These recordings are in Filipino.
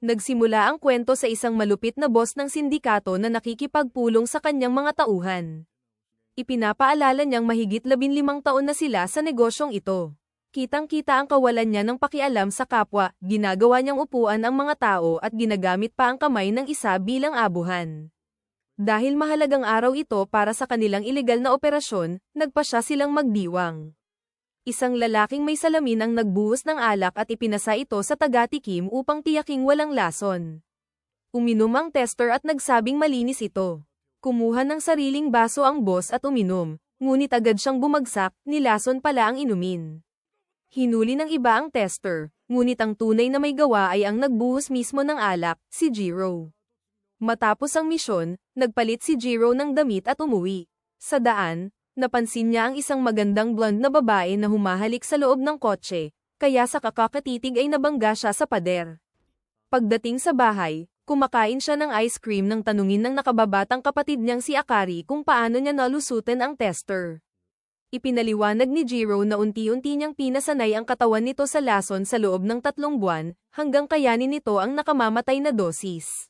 Nagsimula ang kwento sa isang malupit na boss ng sindikato na nakikipagpulong sa kanyang mga tauhan. Ipinapaalala niyang mahigit 15 taon na sila sa negosyong ito. Kitang-kita ang kawalan niya ng pakialam sa kapwa, ginagawa niyang upuan ang mga tao at ginagamit pa ang kamay ng isa bilang abuhan. Dahil mahalagang araw ito para sa kanilang ilegal na operasyon, nagpasya silang magdiwang. Isang lalaking may salamin ang nagbuhos ng alak at ipinasa ito sa tagatikim upang tiyaking walang lason. Uminom ang tester at nagsabing malinis ito. Kumuha ng sariling baso ang boss at uminom, ngunit agad siyang bumagsak, nilason pala ang inumin. Hinuli ng iba ang tester, ngunit ang tunay na may gawa ay ang nagbuhos mismo ng alak, si Jiro. Matapos ang misyon, nagpalit si Jiro ng damit at umuwi. Sa daan, napansin niya ang isang magandang blonde na babae na humahalik sa loob ng kotse, kaya sa kakakatitig ay nabangga siya sa pader. Pagdating sa bahay, kumakain siya ng ice cream nang tanungin ng nakababatang kapatid niyang si Akari kung paano niya nalusutin ang tester. Ipinaliwanag ni Jiro na unti-unti niyang pinasanay ang katawan nito sa lason sa loob ng 3 buwan, hanggang kayanin nito ang nakamamatay na dosis.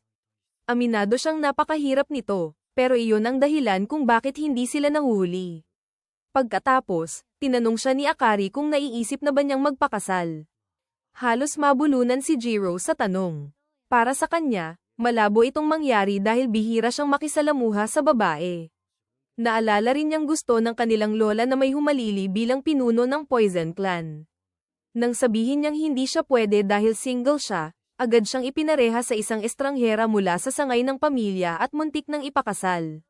Aminado siyang napakahirap nito, pero iyon ang dahilan kung bakit hindi sila nahuhuli. Pagkatapos, tinanong siya ni Akari kung naiisip na ba niyang magpakasal. Halos mabulunan si Jiro sa tanong. Para sa kanya, malabo itong mangyari dahil bihira siyang makisalamuha sa babae. Naalala rin niyang gusto ng kanilang lola na may humalili bilang pinuno ng Poison Clan. Nang sabihin niyang hindi siya pwede dahil single siya, agad siyang ipinareha sa isang estranghera mula sa sangay ng pamilya at muntik nang ipakasal.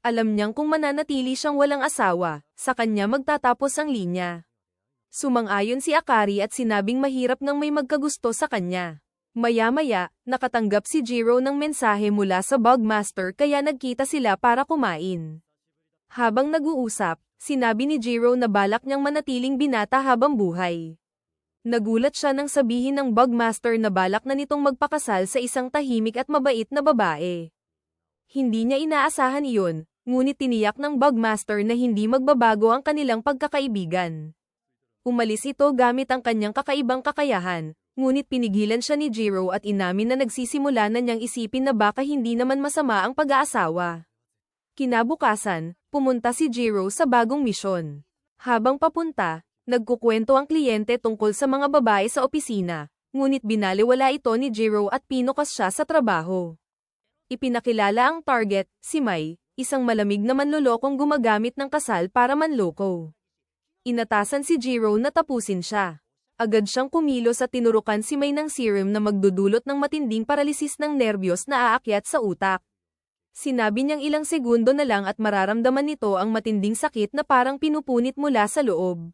Alam niyang kung mananatili siyang walang asawa, sa kanya magtatapos ang linya. Sumang-ayon si Akari at sinabing mahirap nang may magkagusto sa kanya. Maya-maya, nakatanggap si Jiro ng mensahe mula sa Bugmaster kaya nagkita sila para kumain. Habang nag-uusap, sinabi ni Jiro na balak niyang manatiling binata habang buhay. Nagulat siya nang sabihin ng Bugmaster na balak na nitong magpakasal sa isang tahimik at mabait na babae. Hindi niya inaasahan iyon, ngunit tiniyak ng Bugmaster na hindi magbabago ang kanilang pagkakaibigan. Umalis ito gamit ang kanyang kakaibang kakayahan, ngunit pinigilan siya ni Jiro at inamin na nagsisimula na niyang isipin na baka hindi naman masama ang pag-aasawa. Kinabukasan, pumunta si Jiro sa bagong misyon. Habang papunta, nagkukwento ang kliyente tungkol sa mga babae sa opisina, ngunit binaliwala ito ni Jiro at pinukas siya sa trabaho. Ipinakilala ang target, si Mai, isang malamig na manlolokong gumagamit ng kasal para manloko. Inatasan si Jiro na tapusin siya. Agad siyang kumilos at tinurukan si Mai ng serum na magdudulot ng matinding paralisis ng nerbiyos na aakyat sa utak. Sinabi niyang ilang segundo na lang at mararamdaman nito ang matinding sakit na parang pinupunit mula sa loob.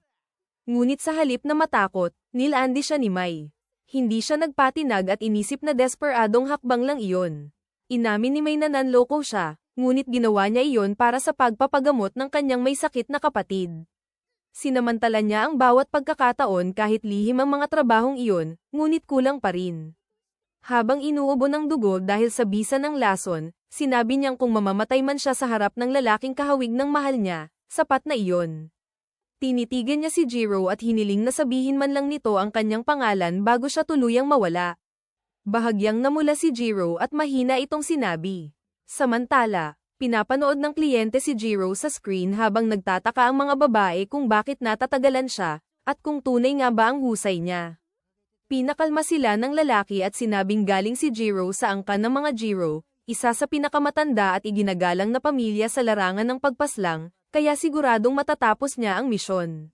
Ngunit sa halip na matakot, nilandi siya ni Mai. Hindi siya nagpatinag at inisip na desperadong hakbang lang iyon. Inamin ni Mai na nanloko siya, ngunit ginawa niya iyon para sa pagpapagamot ng kanyang may sakit na kapatid. Sinamantala niya ang bawat pagkakataon kahit lihim ang mga trabahong iyon, ngunit kulang pa rin. Habang inuubo ng dugo dahil sa bisa ng lason, sinabi niyang kung mamamatay man siya sa harap ng lalaking kahawig ng mahal niya, sapat na iyon. Tinitigan niya si Jiro at hiniling na sabihin man lang nito ang kanyang pangalan bago siya tuluyang mawala. Bahagyang namula si Jiro at mahina itong sinabi. Samantala, pinapanood ng kliyente si Jiro sa screen habang nagtataka ang mga babae kung bakit natatagalan siya, at kung tunay nga ba ang husay niya. Pinakalma sila ng lalaki at sinabing galing si Jiro sa angkan ng mga Jiro, isa sa pinakamatanda at iginagalang na pamilya sa larangan ng pagpaslang, kaya siguradong matatapos niya ang misyon.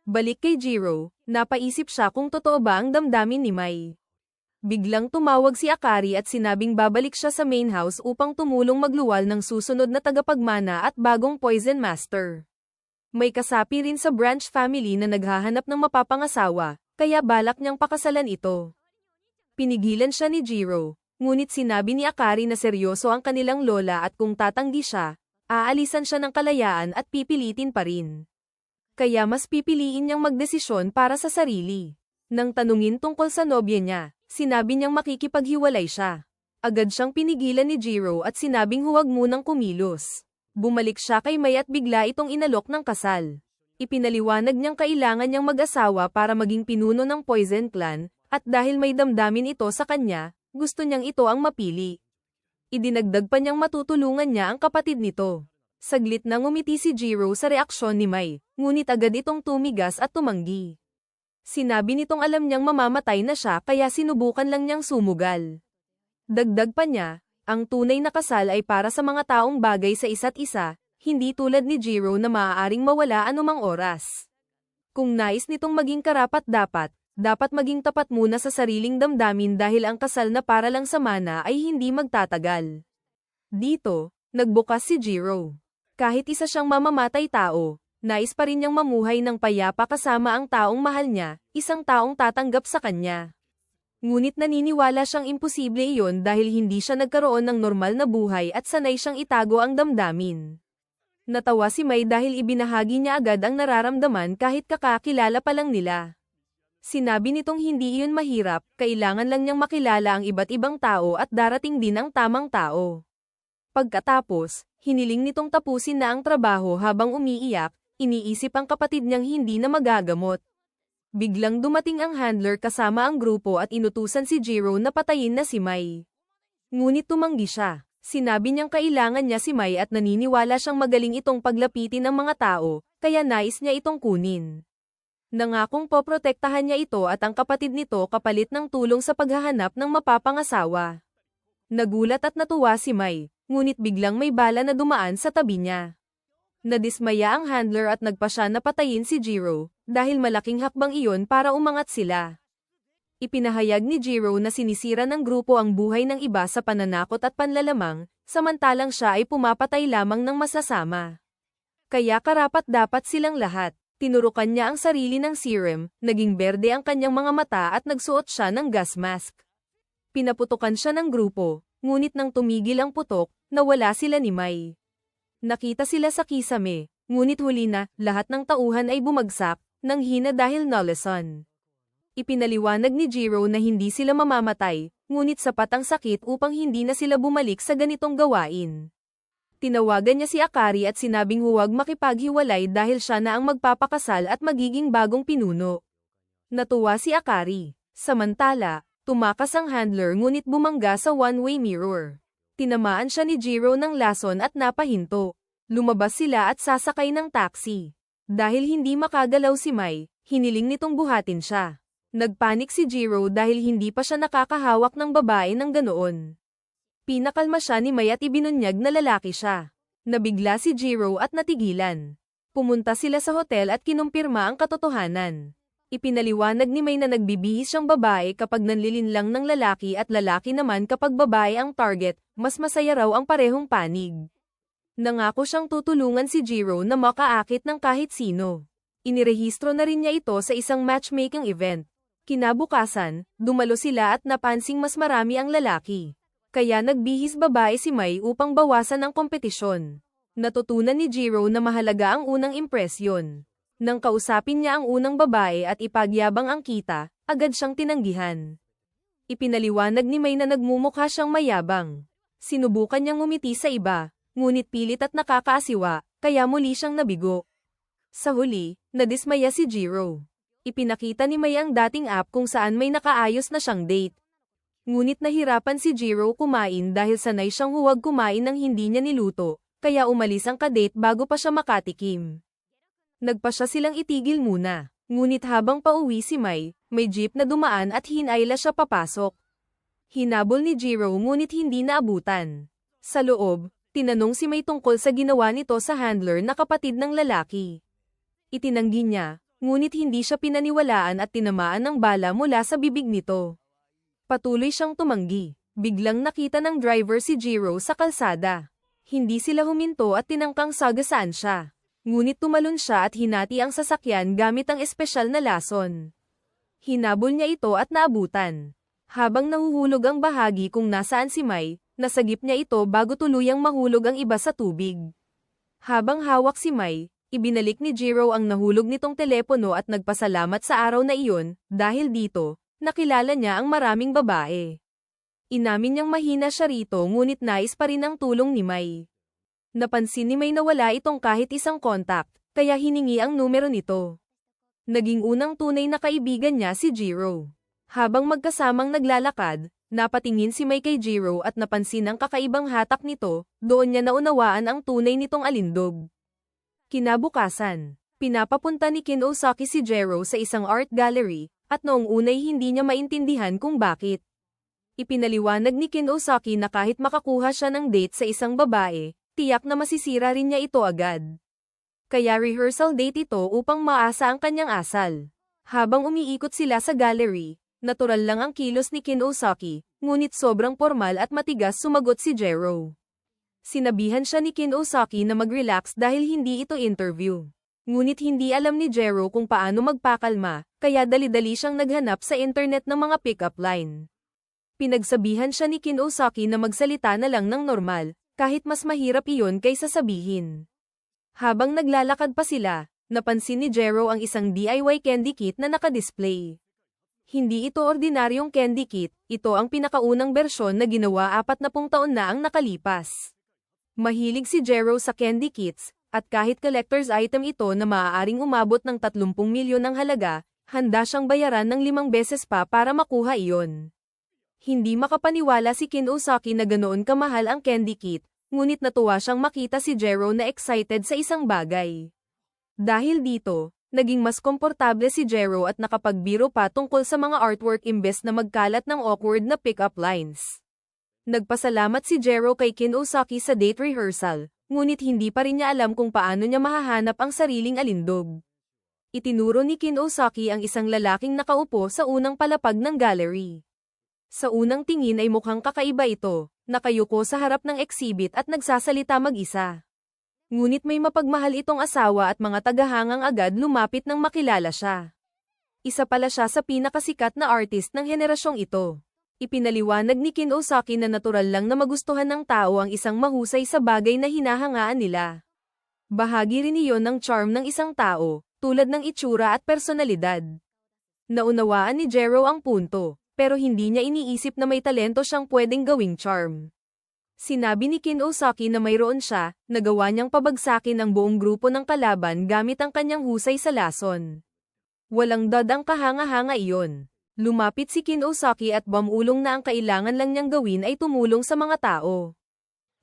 Balik kay Jiro, napaisip siya kung totoo ba ang damdamin ni Mai. Biglang tumawag si Akari at sinabing babalik siya sa main house upang tumulong magluwal ng susunod na tagapagmana at bagong Poison Master. May kasapi rin sa Branch family na naghahanap ng mapapangasawa, kaya balak niyang pakasalan ito. Pinigilan siya ni Jiro, ngunit sinabi ni Akari na seryoso ang kanilang lola at kung tatanggi siya, aalisan siya ng kalayaan at pipilitin pa rin. Kaya mas pipiliin niyang magdesisyon para sa sarili. Nang tanungin tungkol sa nobya niya, sinabi niyang makikipaghiwalay siya. Agad siyang pinigilan ni Jiro at sinabing huwag munang kumilos. Bumalik siya kay Mai at bigla itong inalok ng kasal. Ipinaliwanag niyang kailangan niyang mag-asawa para maging pinuno ng Poison Clan, at dahil may damdamin ito sa kanya, gusto niyang ito ang mapili. Idinagdag pa niyang matutulungan niya ang kapatid nito. Saglit na ngumiti si Jiro sa reaksyon ni Mai, ngunit agad itong tumigas at tumanggi. Sinabi nitong alam niyang mamamatay na siya kaya sinubukan lang niyang sumugal. Dagdag pa niya, ang tunay na kasal ay para sa mga taong bagay sa isa't isa, hindi tulad ni Jiro na maaaring mawala anumang oras. Kung nais nitong maging karapat-dapat, dapat maging tapat muna sa sariling damdamin dahil ang kasal na para lang sa mana ay hindi magtatagal. Dito, nagbukas si Jiro. Kahit isa siyang mamamatay tao, nais pa rin niyang mamuhay ng payapa kasama ang taong mahal niya, isang taong tatanggap sa kanya. Ngunit naniniwala siyang imposible iyon dahil hindi siya nagkaroon ng normal na buhay at sanay siyang itago ang damdamin. Natawa si Mai dahil ibinahagi niya agad ang nararamdaman kahit kakakilala pa lang nila. Sinabi nitong hindi iyon mahirap, kailangan lang niyang makilala ang iba't ibang tao at darating din ang tamang tao. Pagkatapos, hiniling nitong tapusin na ang trabaho habang umiiyak, iniisip ang kapatid niyang hindi na magagamot. Biglang dumating ang handler kasama ang grupo at inutusan si Jiro na patayin na si Mai. Ngunit tumanggi siya. Sinabi niyang kailangan niya si Mai at naniniwala siyang magaling itong paglapitin ng mga tao, kaya nais niya itong kunin. Nangakong poprotektahan niya ito at ang kapatid nito kapalit ng tulong sa paghahanap ng mapapangasawa. Nagulat at natuwa si Mai, ngunit biglang may bala na dumaan sa tabi niya. Nadismaya ang handler at nagpasya na patayin si Jiro, dahil malaking hakbang iyon para umangat sila. Ipinahayag ni Jiro na sinisira ng grupo ang buhay ng iba sa pananakot at panlalamang, samantalang siya ay pumapatay lamang ng masasama. Kaya karapat-dapat silang lahat. Tinurukan niya ang sarili ng serum, naging berde ang kanyang mga mata at nagsuot siya ng gas mask. Pinaputukan siya ng grupo, ngunit nang tumigil ang putok, nawala sila ni Mai. Nakita sila sa kisame, ngunit huli na, lahat ng tauhan ay bumagsak, nang hina dahil naleson. Ipinaliwanag ni Jiro na hindi sila mamamatay, ngunit sapat ang sakit upang hindi na sila bumalik sa ganitong gawain. Tinawagan niya si Akari at sinabing huwag makipaghiwalay dahil siya na ang magpapakasal at magiging bagong pinuno. Natuwa si Akari. Samantala, tumakas ang handler ngunit bumangga sa one-way mirror. Tinamaan siya ni Jiro ng lason at napahinto. Lumabas sila at sasakay ng taxi. Dahil hindi makagalaw si Mai, hiniling nitong buhatin siya. Nagpanik si Jiro dahil hindi pa siya nakakahawak ng babae ng ganoon. Pinakalma siya ni Mai at ibinunyag na lalaki siya. Nabigla si Jiro at natigilan. Pumunta sila sa hotel at kinumpirma ang katotohanan. Ipinaliwanag ni Mai na nagbibihis siyang babae kapag nanlilinlang ng lalaki at lalaki naman kapag babae ang target, mas masaya raw ang parehong panig. Nangako siyang tutulungan si Jiro na makaakit ng kahit sino. Inirehistro na rin niya ito sa isang matchmaking event. Kinabukasan, dumalo sila at napansing mas marami ang lalaki. Kaya nagbihis babae si Mai upang bawasan ang kompetisyon. Natutunan ni Jiro na mahalaga ang unang impresyon. Nang kausapin niya ang unang babae at ipagyabang ang kita, agad siyang tinanggihan. Ipinaliwanag ni Mai na nagmumukha siyang mayabang. Sinubukan niyang ngumiti sa iba, ngunit pilit at nakakaasiwa, kaya muli siyang nabigo. Sa huli, nadismaya si Jiro. Ipinakita ni Mai ang dating app kung saan may nakaayos na siyang date. Ngunit nahirapan si Jiro kumain dahil sanay siyang huwag kumain ng hindi niya niluto, kaya umalis ang kadate bago pa siya makatikim. Nagpasya silang itigil muna, ngunit habang pauwi si Mai, may jeep na dumaan at hinayla siya papasok. Hinabol ni Jiro ngunit hindi naabutan. Sa loob, tinanong si Mai tungkol sa ginawa nito sa handler na kapatid ng lalaki. Itinanggi niya, ngunit hindi siya pinaniwalaan at tinamaan ng bala mula sa bibig nito. Patuloy siyang tumanggi. Biglang nakita ng driver si Jiro sa kalsada. Hindi sila huminto at tinangkang sagasaan siya. Ngunit tumalon siya at hinati ang sasakyan gamit ang espesyal na lason. Hinabol niya ito at naabutan. Habang nahuhulog ang bahagi kung nasaan si Mai, nasagip niya ito bago tuluyang mahulog ang iba sa tubig. Habang hawak si Mai, ibinalik ni Jiro ang nahulog nitong telepono at nagpasalamat sa araw na iyon, dahil dito, nakilala niya ang maraming babae. Inamin niyang mahina siya rito ngunit nais pa rin ang tulong ni Mai. Napansin ni Mai na wala itong kahit isang kontak, kaya hiningi ang numero nito. Naging unang tunay na kaibigan niya si Jiro. Habang magkasamang naglalakad, Napatingin si Mai kay Jiro at napansin ang kakaibang hatak nito, doon niya naunawaan ang tunay nitong alindog. Kinabukasan, pinapapunta ni Kin Osaki si Jiro sa isang art gallery, at noong unay hindi niya maintindihan kung bakit. Ipinaliwanag ni Kin Osaki na kahit makakuha siya ng date sa isang babae, tiyak na masisira rin niya ito agad. Kaya rehearsal date ito upang maasa ang kanyang asal. Habang umiikot sila sa gallery, natural lang ang kilos ni Kin Osaki, ngunit sobrang formal at matigas sumagot si Jiro. Sinabihan siya ni Kin Osaki na mag-relax dahil hindi ito interview. Ngunit hindi alam ni Jiro kung paano magpakalma, kaya dali-dali siyang naghanap sa internet ng mga pick-up line. Pinagsabihan siya ni Kin Osaki na magsalita na lang ng normal, kahit mas mahirap iyon kaysa sabihin. Habang naglalakad pa sila, napansin ni Jiro ang isang DIY candy kit na nakadisplay. Hindi ito ordinaryong candy kit, ito ang pinakaunang bersyon na ginawa 40 taon na ang nakalipas. Mahilig si Jiro sa candy kits, at kahit collector's item ito na maaaring umabot ng 30 milyon ng halaga, handa siyang bayaran ng 5 beses pa para makuha iyon. Hindi makapaniwala si Kin Osaki na ganoon kamahal ang candy kit, ngunit natuwa siyang makita si Jiro na excited sa isang bagay. Dahil dito, naging mas komportable si Jiro at nakapagbiro pa tungkol sa mga artwork imbes na magkalat ng awkward na pick-up lines. Nagpasalamat si Jiro kay Kin Osaki sa date rehearsal, ngunit hindi pa rin niya alam kung paano niya mahahanap ang sariling alindog. Itinuro ni Kin Osaki ang isang lalaking nakaupo sa unang palapag ng gallery. Sa unang tingin ay mukhang kakaiba ito, nakayuko sa harap ng exhibit at nagsasalita mag-isa. Ngunit may mapagmahal itong asawa at mga tagahangang agad lumapit nang makilala siya. Isa pala siya sa pinakasikat na artist ng henerasyong ito. Ipinaliwanag ni Kin Osaki na natural lang na magustuhan ng tao ang isang mahusay sa bagay na hinahangaan nila. Bahagi rin iyon ng charm ng isang tao, tulad ng itsura at personalidad. Naunawaan ni Jiro ang punto, pero hindi niya iniisip na may talento siyang pwedeng gawing charm. Sinabi ni Kin Osaki na mayroon siya, nagawa niyang pabagsakin ang buong grupo ng kalaban gamit ang kanyang husay sa lason. Walang dad ang kahanga-hanga iyon. Lumapit si Kin Osaki at bumulong na ang kailangan lang niyang gawin ay tumulong sa mga tao.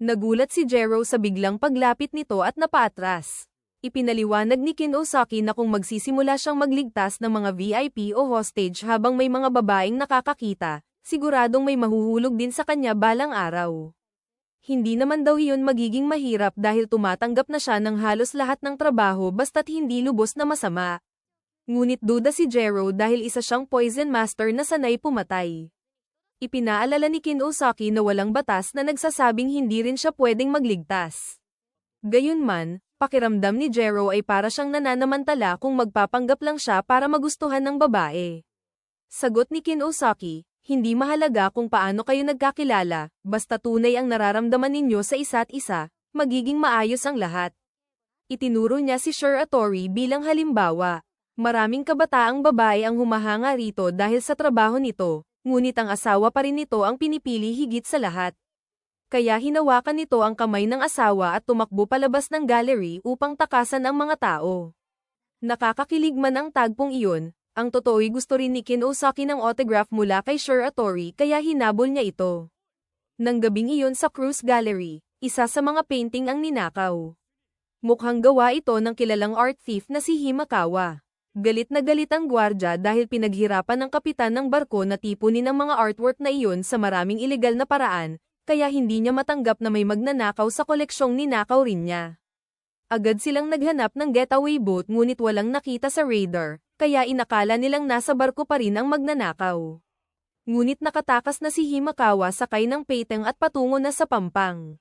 Nagulat si Jiro sa biglang paglapit nito at napaatras. Ipinaliwanag ni Kin Osaki na kung magsisimula siyang magligtas ng mga VIP o hostage habang may mga babaeng nakakakita, siguradong may mahuhulog din sa kanya balang araw. Hindi naman daw iyon magiging mahirap dahil tumatanggap na siya ng halos lahat ng trabaho basta't hindi lubos na masama. Ngunit duda si Jiro dahil isa siyang poison master na sanay pumatay. Ipinaalala ni Kin Osaki na walang batas na nagsasabing hindi rin siya pwedeng magligtas. Gayunman, pakiramdam ni Jiro ay para siyang nananamantala kung magpapanggap lang siya para magustuhan ng babae. Sagot ni Kin Osaki, hindi mahalaga kung paano kayo nagkakilala, basta tunay ang nararamdaman ninyo sa isa't isa, magiging maayos ang lahat. Itinuro niya si Sir Atori bilang halimbawa. Maraming kabataang babae ang humahanga rito dahil sa trabaho nito, ngunit ang asawa pa rin nito ang pinipili higit sa lahat. Kaya hinawakan nito ang kamay ng asawa at tumakbo palabas ng gallery upang takasan ang mga tao. Nakakakilig man ang tagpong iyon, ang totoo'y gusto rin ni Kin Osaki ng autograph mula kay Sir Atori kaya hinabol niya ito. Nang gabing iyon sa Cruise Gallery, isa sa mga painting ang ninakaw. Mukhang gawa ito ng kilalang art thief na si Himakawa. Galit na galit ang gwardya dahil pinaghirapan ng kapitan ng barko na tipunin ang mga artwork na iyon sa maraming ilegal na paraan, kaya hindi niya matanggap na may magnanakaw sa koleksyong ninakaw rin niya. Agad silang naghanap ng getaway boat ngunit walang nakita sa radar, kaya inakala nilang nasa barko pa rin ang magnanakaw. Ngunit nakatakas na si Himakawa sakay ng painteng at patungo na sa Pampang.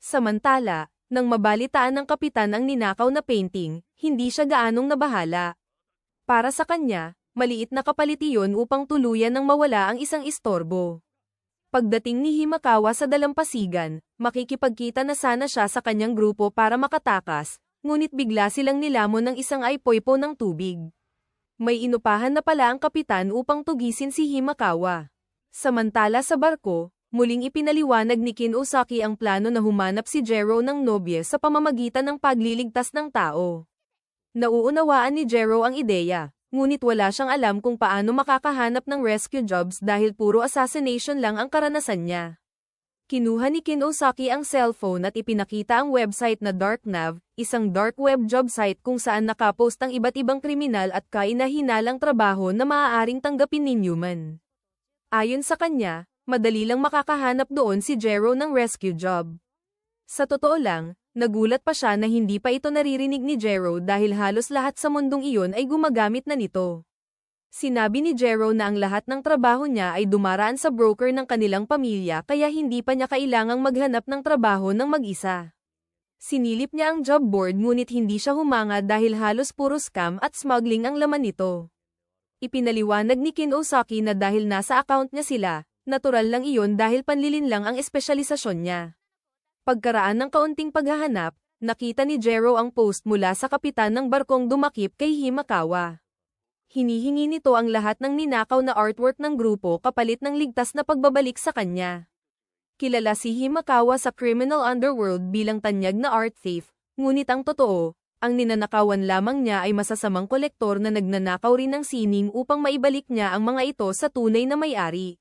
Samantala, nang mabalitaan ng kapitan ang ninakaw na painting, hindi siya gaanong nabahala. Para sa kanya, maliit na kapalit iyon upang tuluyan ng mawala ang isang istorbo. Pagdating ni Himakawa sa dalampasigan, makikipagkita na sana siya sa kanyang grupo para makatakas, ngunit bigla silang nilamon ng isang aypoypo ng tubig. May inupahan na pala ang kapitan upang tugisin si Himakawa. Samantala sa barko, muling ipinaliwanag ni Kin Osaki ang plano na humanap si Jiro ng nobye sa pamamagitan ng pagliligtas ng tao. Nauunawaan ni Jiro ang ideya, ngunit wala siyang alam kung paano makakahanap ng rescue jobs dahil puro assassination lang ang karanasan niya. Kinuha ni Kinosaki ang cellphone at ipinakita ang website na DarkNav, isang dark web job site kung saan nakapost ang iba't ibang kriminal at kaina-hinalang trabaho na maaaring tanggapin ni Newman. Ayon sa kanya, madali lang makakahanap doon si Jero ng rescue job. Sa totoo lang, nagulat pa siya na hindi pa ito naririnig ni Jero dahil halos lahat sa mundong iyon ay gumagamit na nito. Sinabi ni Jero na ang lahat ng trabaho niya ay dumaraan sa broker ng kanilang pamilya kaya hindi pa niya kailangang maghanap ng trabaho ng mag-isa. Sinilip niya ang job board ngunit hindi siya humanga dahil halos puro scam at smuggling ang laman nito. Ipinaliwanag ni Kinosaki na dahil nasa account niya sila, natural lang iyon dahil panlilin lang ang espesyalisasyon niya. Pagkaraan ng kaunting paghahanap, nakita ni Jero ang post mula sa kapitan ng barkong dumakip kay Himakawa. Hinihingi nito ang lahat ng ninakaw na artwork ng grupo kapalit ng ligtas na pagbabalik sa kanya. Kilala si Himakawa sa criminal underworld bilang tanyag na art thief, ngunit ang totoo, ang ninanakawan lamang niya ay masasamang kolektor na nagnanakaw rin ng sining upang maibalik niya ang mga ito sa tunay na may-ari.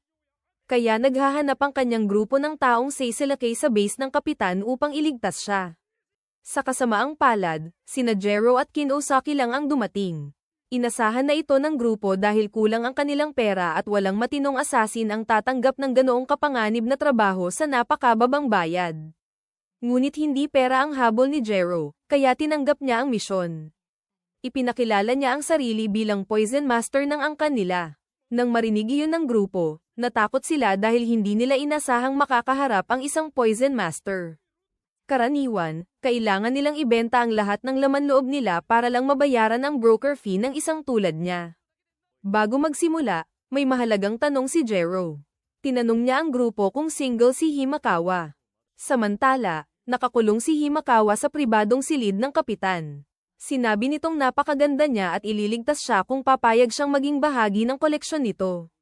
Kaya naghahanap ang kanyang grupo ng taong saisalakay sa base ng kapitan upang iligtas siya. Sa kasamaang palad, sina Jero at Kinosaki lang ang dumating. Inasahan na ito ng grupo dahil kulang ang kanilang pera at walang matinong assassin ang tatanggap ng ganoong kapanganib na trabaho sa napakababang bayad. Ngunit hindi pera ang habol ni Jero, kaya tinanggap niya ang misyon. Ipinakilala niya ang sarili bilang Poison Master ng angkan nila. Nang marinig iyon ng grupo, natakot sila dahil hindi nila inasahang makakaharap ang isang Poison Master. Karaniwan, kailangan nilang ibenta ang lahat ng laman loob nila para lang mabayaran ang broker fee ng isang tulad niya. Bago magsimula, may mahalagang tanong si Jero. Tinanong niya ang grupo kung single si Himakawa. Samantala, nakakulong si Himakawa sa pribadong silid ng kapitan. Sinabi nitong napakaganda niya at ililigtas siya kung papayag siyang maging bahagi ng koleksyon nito.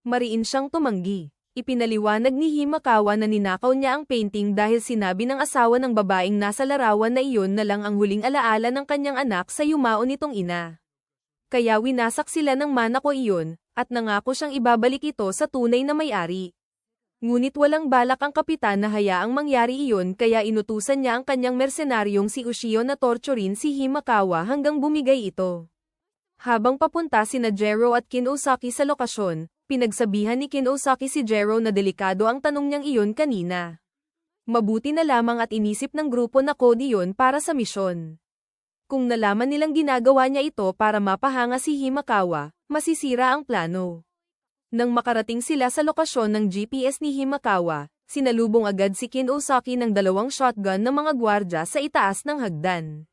Mariin siyang tumanggi. Ipinaliwanag ni Himakawa na ninakaw niya ang painting dahil sinabi ng asawa ng babaeng nasa larawan na iyon na lang ang huling alaala ng kanyang anak sa yumao nitong ina. Kaya winasak sila ng manako iyon, at nangako siyang ibabalik ito sa tunay na may-ari. Ngunit walang balak ang kapitan na hayaang mangyari iyon kaya inutusan niya ang kanyang mersenaryong si Ushio na torturin si Himakawa hanggang bumigay ito. Habang papunta sina Jero at Kinosaki sa lokasyon, pinagsabihan ni Kinosaki si Jero na delikado ang tanong niyang iyon kanina. Mabuti na lamang at inisip ng grupo na code iyon para sa misyon. Kung nalaman nilang ginagawa niya ito para mapahanga si Himakawa, masisira ang plano. Nang makarating sila sa lokasyon ng GPS ni Himakawa, sinalubong agad si Kinosaki ng 2 shotgun ng mga gwardya sa itaas ng hagdan.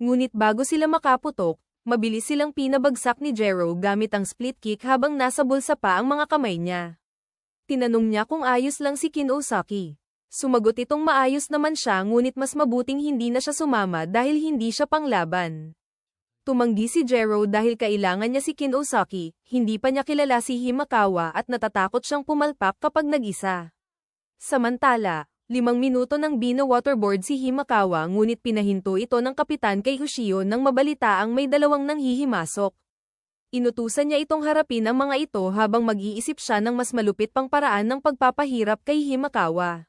Ngunit bago sila makaputok, mabilis silang pinabagsak ni Jero gamit ang split kick habang nasa bulsa pa ang mga kamay niya. Tinanong niya kung ayos lang si Kinosaki. Sumagot itong maayos naman siya ngunit mas mabuting hindi na siya sumama dahil hindi siya panglaban. Tumanggi si Jero dahil kailangan niya si Kinosaki, hindi pa niya kilala si Himakawa at natatakot siyang pumalpak kapag nag-isa. Samantala, 5 minuto nang bino-waterboard si Himakawa ngunit pinahinto ito ng kapitan kay Ushio nang mabalitaang may 2 nanghihimasok. Inutusan niya itong harapin ang mga ito habang mag-iisip siya ng mas malupit pang paraan ng pagpapahirap kay Himakawa.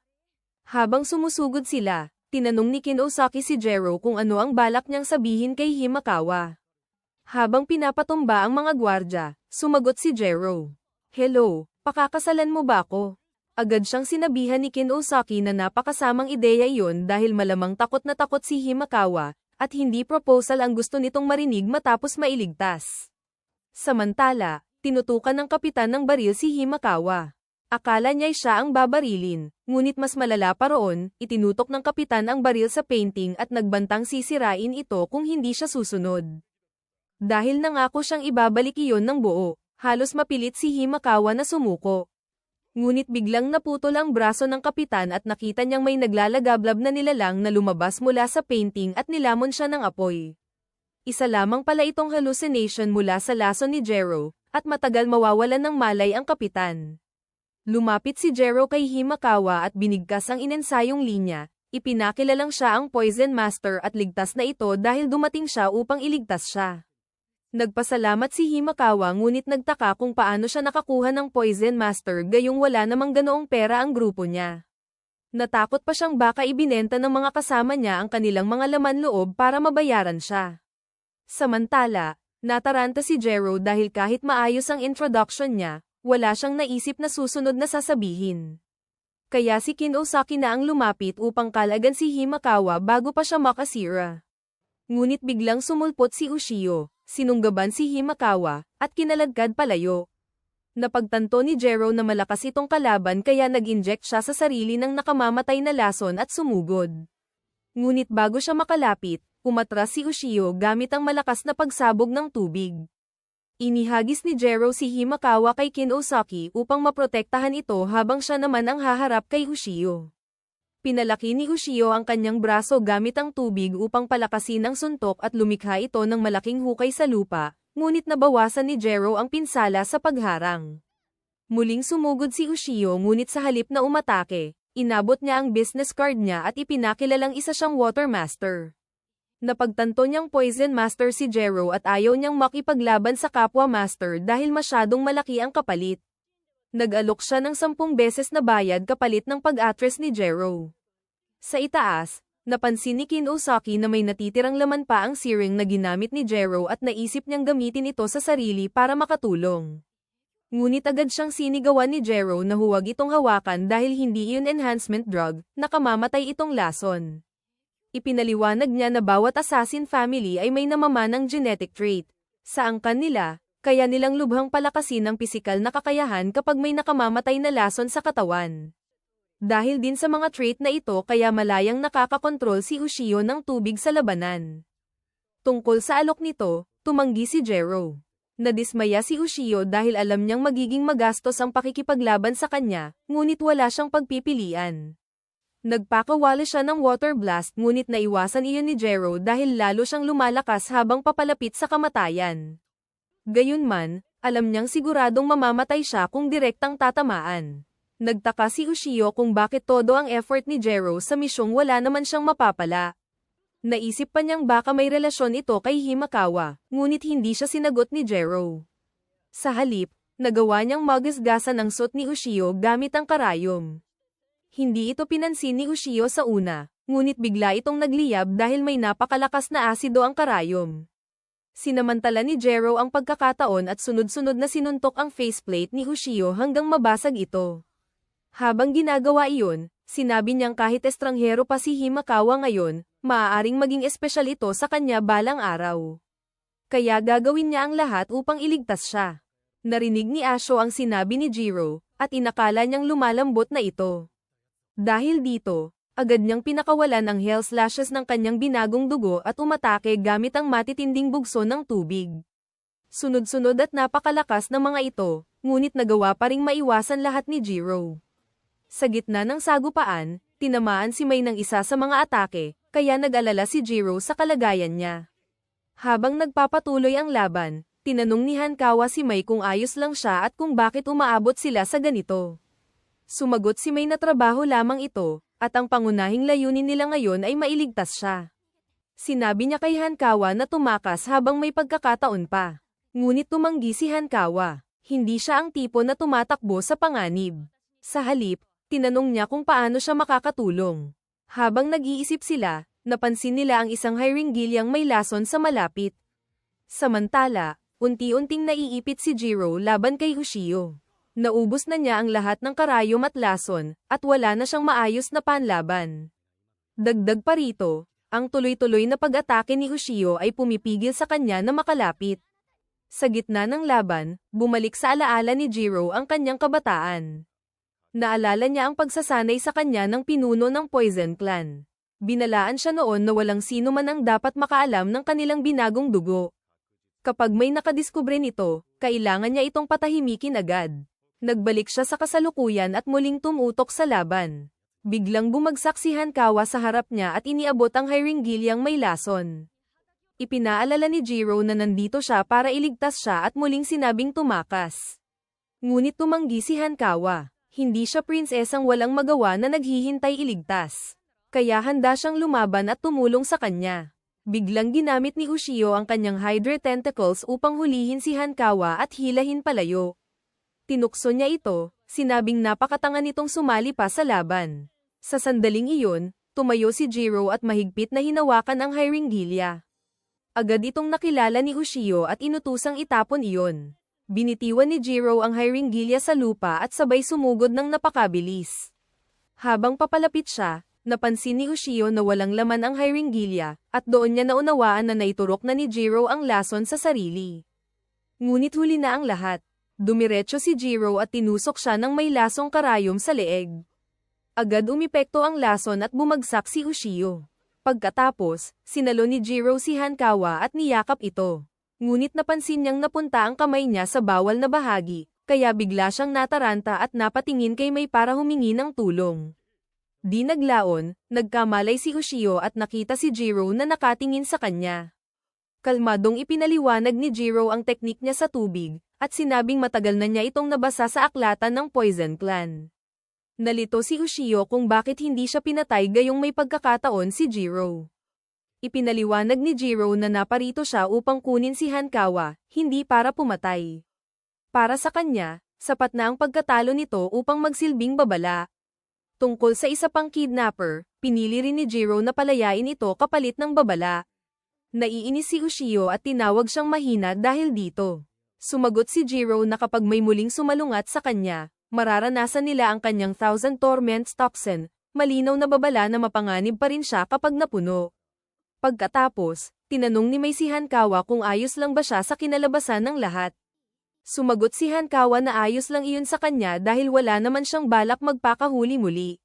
Habang sumusugod sila, tinanong ni Kinosaki si Jero kung ano ang balak niyang sabihin kay Himakawa. Habang pinapatumba ang mga gwardya, sumagot si Jero. "Hello, pakakasalan mo ba ako?" Agad siyang sinabihan ni Kinosaki na napakasamang ideya iyon dahil malamang takot na takot si Himakawa, at hindi proposal ang gusto nitong marinig matapos mailigtas. Samantala, tinutukan ng kapitan ng baril si Himakawa. Akala niya siya ang babarilin, ngunit mas malala pa roon, itinutok ng kapitan ang baril sa painting at nagbantang sisirain ito kung hindi siya susunod. Dahil nangako siyang ibabalik iyon ng buo, halos mapilit si Himakawa na sumuko. Ngunit biglang naputol ang braso ng kapitan at nakita niyang may naglalagablab na nilalang na lumabas mula sa painting at nilamon siya ng apoy. Isa lamang pala itong hallucination mula sa laso ni Jero, at matagal mawawalan ng malay ang kapitan. Lumapit si Jero kay Himakawa at binigkas ang inensayong linya, ipinakilalang siya ang Poison Master at ligtas na ito dahil dumating siya upang iligtas siya. Nagpasalamat si Himakawa ngunit nagtaka kung paano siya nakakuha ng Poison Master gayong wala namang ganoong pera ang grupo niya. Natakot pa siyang baka ibinenta ng mga kasama niya ang kanilang mga laman loob para mabayaran siya. Samantala, nataranta si Jero dahil kahit maayos ang introduction niya, wala siyang naisip na susunod na sasabihin. Kaya si Kinosaki na ang lumapit upang kalagan si Himakawa bago pa siya makasira. Ngunit biglang sumulpot si Ushio, sinunggaban si Himakawa, at kinaladkad palayo. Napagtanto ni Jero na malakas itong kalaban kaya nag-inject siya sa sarili ng nakamamatay na lason at sumugod. Ngunit bago siya makalapit, umatras si Ushio gamit ang malakas na pagsabog ng tubig. Inihagis ni Jero si Himakawa kay Kinosaki upang maprotektahan ito habang siya naman ang haharap kay Ushio. Pinalaki ni Ushio ang kanyang braso gamit ang tubig upang palakasin ang suntok at lumikha ito ng malaking hukay sa lupa, ngunit nabawasan ni Jero ang pinsala sa pagharang. Muling sumugod si Ushio ngunit sa halip na umatake, inabot niya ang business card niya at ipinakilalang isa siyang Water Master. Napagtanto niyang Poison Master si Jero at ayaw niyang makipaglaban sa kapwa Master dahil masyadong malaki ang kapalit. Nag-alok siya ng 10 beses na bayad kapalit ng pag-atres ni Jero. Sa itaas, napansin ni Kinosaki na may natitirang laman pa ang searing na ginamit ni Jero at naisip niyang gamitin ito sa sarili para makatulong. Ngunit agad siyang sinigawan ni Jero na huwag itong hawakan dahil hindi iyon enhancement drug, nakamamatay itong lason. Ipinaliwanag niya na bawat assassin family ay may namamanang genetic trait. Sa angkan nila, kaya nilang lubhang palakasin ang pisikal na kakayahan kapag may nakamamatay na lason sa katawan. Dahil din sa mga trait na ito kaya malayang nakakakontrol si Ushio ng tubig sa labanan. Tungkol sa alok nito, tumanggi si Jero. Nadismaya si Ushio dahil alam niyang magiging magastos ang pakikipaglaban sa kanya, ngunit wala siyang pagpipilian. Nagpakawala siya ng water blast ngunit naiwasan iyon ni Jero dahil lalo siyang lumalakas habang papalapit sa kamatayan. Gayunman, alam niyang siguradong mamamatay siya kung direktang tatamaan. Nagtaka si Ushio kung bakit todo ang effort ni Jero sa misyong wala naman siyang mapapala. Naisip pa niyang baka may relasyon ito kay Himakawa, ngunit hindi siya sinagot ni Jero. Sa halip, nagawa niyang magasgasan ang suit ni Ushio gamit ang karayom. Hindi ito pinansin ni Ushio sa una, ngunit bigla itong nagliyab dahil may napakalakas na asido ang karayom. Sinamantala ni Jero ang pagkakataon at sunod-sunod na sinuntok ang faceplate ni Ushio hanggang mabasag ito. Habang ginagawa iyon, sinabi niyang kahit estranghero pa si Himakawa ngayon, maaaring maging espesyal ito sa kanya balang araw. Kaya gagawin niya ang lahat upang iligtas siya. Narinig ni Asho ang sinabi ni Jiro, at inakala niyang lumalambot na ito. Dahil dito, agad niyang pinakawalan ang hell slashes ng kanyang binagong dugo at umatake gamit ang matitinding bugso ng tubig. Sunod-sunod at napakalakas ng mga ito, ngunit nagawa pa ring maiwasan lahat ni Jiro. Sa gitna ng sagupaan, tinamaan si Mai ng isa sa mga atake, kaya nag-alala si Jiro sa kalagayan niya. Habang nagpapatuloy ang laban, tinanong ni Hankawa si Mai kung ayos lang siya at kung bakit umaabot sila sa ganito. Sumagot si Mai na trabaho lamang ito, at ang pangunahing layunin nila ngayon ay mailigtas siya. Sinabi niya kay Hankawa na tumakas habang may pagkakataon pa. Ngunit tumanggi si Hankawa. Hindi siya ang tipo na tumatakbo sa panganib. Sa halip, tinanong niya kung paano siya makakatulong. Habang nag-iisip sila, napansin nila ang isang Hyringgilyang may lason sa malapit. Samantala, unti-unting naiipit si Jiro laban kay Ushio. Naubos na niya ang lahat ng karayom at lason, at wala na siyang maayos na panlaban. Dagdag pa rito, ang tuloy-tuloy na pag-atake ni Ushio ay pumipigil sa kanya na makalapit. Sa gitna ng laban, bumalik sa alaala ni Jiro ang kanyang kabataan. Naalala niya ang pagsasanay sa kanya ng pinuno ng Poison Clan. Binalaan siya noon na walang sino man ang dapat makaalam ng kanilang binagong dugo. Kapag may nakadiskubre nito, kailangan niya itong patahimikin agad. Nagbalik siya sa kasalukuyan at muling tumutok sa laban. Biglang bumagsak si Hankawa sa harap niya at iniabot ang Hyringgilyang may lason. Ipinaalala ni Jiro na nandito siya para iligtas siya at muling sinabing tumakas. Ngunit tumanggi si Hankawa. Hindi siya prinsesang walang magawa na naghihintay iligtas. Kaya handa siyang lumaban at tumulong sa kanya. Biglang ginamit ni Ushio ang kanyang Hydra Tentacles upang hulihin si Hankawa at hilahin palayo. Tinukso niya ito, sinabing napakatanga nitong sumali pa sa laban. Sa sandaling iyon, tumayo si Jiro at mahigpit na hinawakan ang Hyringilya. Agad itong nakilala ni Ushio at inutusang itapon iyon. Binitiwan ni Jiro ang Hyringilya sa lupa at sabay sumugod ng napakabilis. Habang papalapit siya, napansin ni Ushio na walang laman ang Hyringilya, at doon niya naunawaan na naiturok na ni Jiro ang lason sa sarili. Ngunit huli na ang lahat. Dumiretso si Jiro at tinusok siya ng may lasong karayom sa leeg. Agad umepekto ang lason at bumagsak si Ushio. Pagkatapos, sinalo ni Jiro si Hankawa at niyakap ito. Ngunit napansin niyang napunta ang kamay niya sa bawal na bahagi, kaya bigla siyang nataranta at napatingin kay May para humingi ng tulong. Di naglaon, nagkamalay si Ushio at nakita si Jiro na nakatingin sa kanya. Kalmadong ipinaliwanag ni Jiro ang teknik niya sa tubig, at sinabing matagal na niya itong nabasa sa aklatan ng Poison Clan. Nalito si Ushio kung bakit hindi siya pinatay gayong may pagkakataon si Jiro. Ipinaliwanag ni Jiro na naparito siya upang kunin si Hankawa, hindi para pumatay. Para sa kanya, sapat na ang pagkatalo nito upang magsilbing babala. Tungkol sa isa pang kidnapper, pinili rin ni Jiro na palayain ito kapalit ng babala. Naiinis si Ushio at tinawag siyang mahina dahil dito. Sumagot si Jiro na kapag may muling sumalungat sa kanya, mararanasan nila ang kanyang 1000 Torments Toxin, malinaw na babala na mapanganib pa rin siya kapag napuno. Pagkatapos, tinanong ni May si Hankawa kung ayos lang ba siya sa kinalabasan ng lahat. Sumagot si Hankawa na ayos lang iyon sa kanya dahil wala naman siyang balak magpakahuli muli.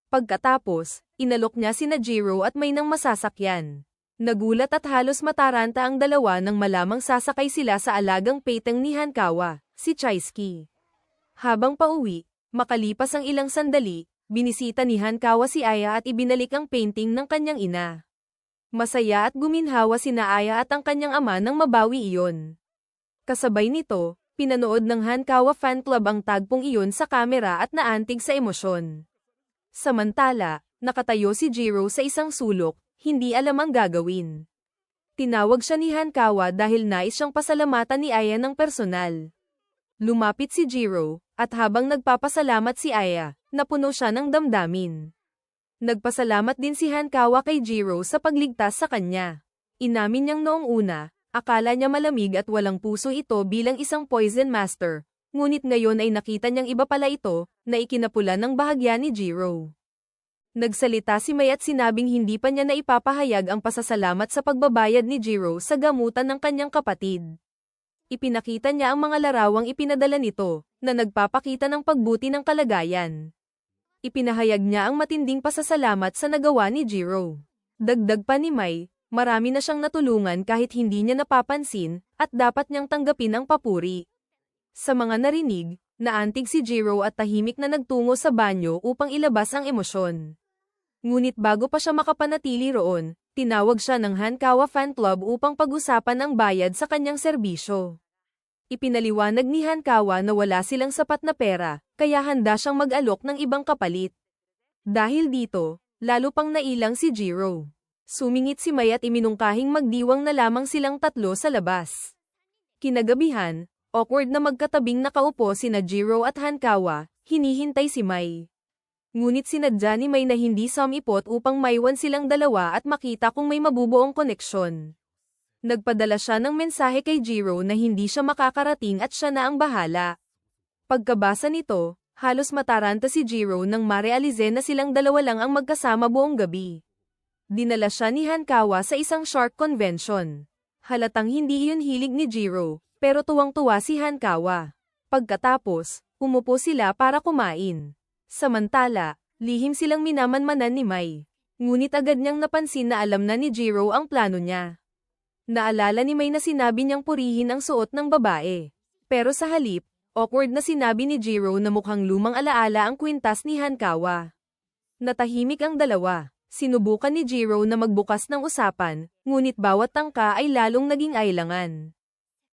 Pagkatapos, inalok niya sina Jiro at May ng masasakyan. Nagulat at halos mataranta ang dalawa nang malamang sasakay sila sa alagang peteng ni Hankawa, si Chaisky. Habang pauwi, makalipas ang ilang sandali, binisita ni Hankawa si Aya at ibinalik ang painting ng kanyang ina. Masaya at guminhawa sina Aya at ang kanyang ama nang mabawi iyon. Kasabay nito, pinanood ng Hankawa fan club ang tagpong iyon sa kamera at naantig sa emosyon. Samantala, nakatayo si Jiro sa isang sulok, hindi alam ang gagawin. Tinawag siya ni Hankawa dahil nais siyang pasalamatan ni Aya ng personal. Lumapit si Jiro, at habang nagpapasalamat si Aya, napuno siya ng damdamin. Nagpasalamat din si Hankawa kay Jiro sa pagligtas sa kanya. Inamin niyang noong una, akala niya malamig at walang puso ito bilang isang poison master, ngunit ngayon ay nakita niyang iba pala ito, na ikinapula ng bahagya ni Jiro. Nagsalita si May at sinabing hindi pa niya naipapahayag ang pasasalamat sa pagbabayad ni Jiro sa gamutan ng kanyang kapatid. Ipinakita niya ang mga larawang ipinadala nito, na nagpapakita ng pagbuti ng kalagayan. Ipinahayag niya ang matinding pasasalamat sa nagawa ni Jiro. Dagdag pa ni May, marami na siyang natulungan kahit hindi niya napapansin, at dapat niyang tanggapin ang papuri. Sa mga narinig, naantig si Jiro at tahimik na nagtungo sa banyo upang ilabas ang emosyon. Ngunit bago pa siya makapanatili roon, tinawag siya ng Hankawa fan club upang pag-usapan ang bayad sa kanyang serbisyo. Ipinaliwanag ni Hankawa na wala silang sapat na pera, kaya handa siyang mag-alok ng ibang kapalit. Dahil dito, lalo pang nailang si Jiro. Sumingit si May at iminungkahing magdiwang na lamang silang tatlo sa labas. Kinagabihan, awkward na magkatabing nakaupo sina Jiro at Hankawa, hinihintay si May. Ngunit sinadya ni May na hindi sumipot upang maiwan silang dalawa at makita kung may mabubuong koneksyon. Nagpadala siya ng mensahe kay Jiro na hindi siya makakarating at siya na ang bahala. Pagkabasa nito, halos mataranta si Jiro nang marealize na silang dalawa lang ang magkasama buong gabi. Dinala siya ni Hankawa sa isang shark convention. Halatang hindi iyon hilig ni Jiro, pero tuwang-tuwa si Hankawa. Pagkatapos, umupo sila para kumain. Samantala, lihim silang minamanmanan ni May. Ngunit agad niyang napansin na alam na ni Jiro ang plano niya. Naalala ni May na sinabi niyang purihin ang suot ng babae. Pero sa halip, awkward na sinabi ni Jiro na mukhang lumang alaala ang kwintas ni Hankawa. Natahimik ang dalawa. Sinubukan ni Jiro na magbukas ng usapan, ngunit bawat tangka ay lalong naging ailangan.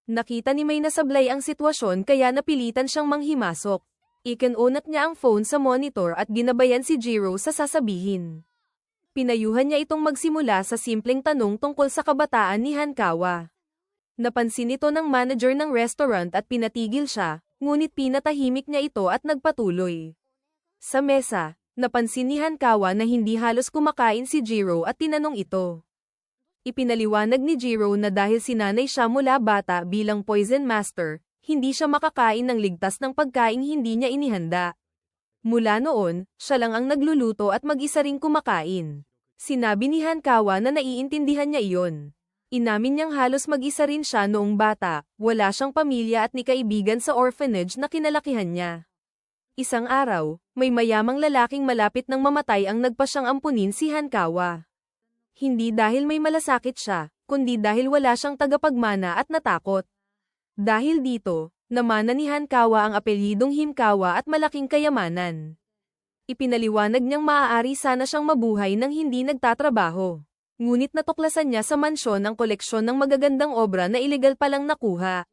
Nakita ni May na sablay ang sitwasyon kaya napilitan siyang manghimasok. Ikinunat niya ang phone sa monitor at ginabayan si Jiro sa sasabihin. Pinayuhan niya itong magsimula sa simpleng tanong tungkol sa kabataan ni Hankawa. Napansin ito ng manager ng restaurant at pinatigil siya, ngunit pinatahimik niya ito at nagpatuloy. Sa mesa, napansin ni Hankawa na hindi halos kumakain si Jiro at tinanong ito. Ipinaliwanag ni Jiro na dahil sinanay siya mula bata bilang poison master, hindi siya makakain ng ligtas ng pagkain hindi niya inihanda. Mula noon, siya lang ang nagluluto at mag-isa ring kumakain. Sinabi ni Hankawa na naiintindihan niya iyon. Inamin niyang halos mag-isa rin siya noong bata, wala siyang pamilya at ni kaibigan sa orphanage na kinalakihan niya. Isang araw, may mayamang lalaking malapit nang mamatay ang nagpa siyang ampunin si Hankawa. Hindi dahil may malasakit siya, kundi dahil wala siyang tagapagmana at natakot. Dahil dito, namana ni Hankawa ang apelyidong Himkawa at malaking kayamanan. Ipinaliwanag niyang maaari sana siyang mabuhay nang hindi nagtatrabaho. Ngunit natuklasan niya sa mansyon ang koleksyon ng magagandang obra na ilegal palang nakuha.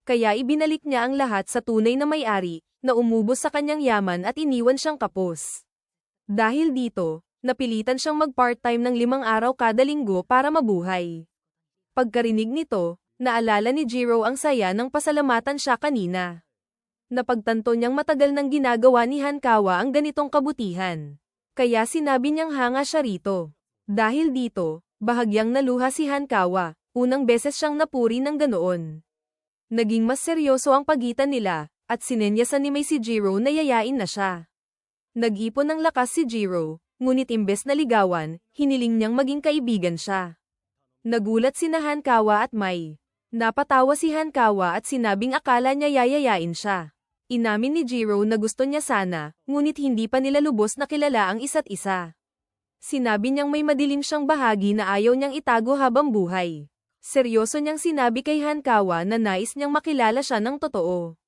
Kaya ibinalik niya ang lahat sa tunay na may-ari, na umubos sa kanyang yaman at iniwan siyang kapos. Dahil dito, napilitan siyang mag-part-time ng 5 araw kada linggo para mabuhay. Pagkarinig nito, naalala ni Jiro ang saya ng pasalamatan siya kanina. Napagtanto niyang matagal nang ginagawa ni Hankawa ang ganitong kabutihan. Kaya sinabi niyang hanga siya rito. Dahil dito, bahagyang naluha si Hankawa, unang beses siyang napuri ng ganoon. Naging mas seryoso ang pagitan nila, at sinenyasan ni May si Jiro na yayain na siya. Nag-ipon ng lakas si Jiro, ngunit imbes na ligawan, hiniling niyang maging kaibigan siya. Nagulat sina Hankawa at May. Napatawa si Hankawa at sinabing akala niya yayayain siya. Inamin ni Jiro na gusto niya sana, ngunit hindi pa nila lubos na kilala ang isa't isa. Sinabi niyang may madilim siyang bahagi na ayaw niyang itago habang buhay. Seryoso niyang sinabi kay Hankawa na nais niyang makilala siya ng totoo.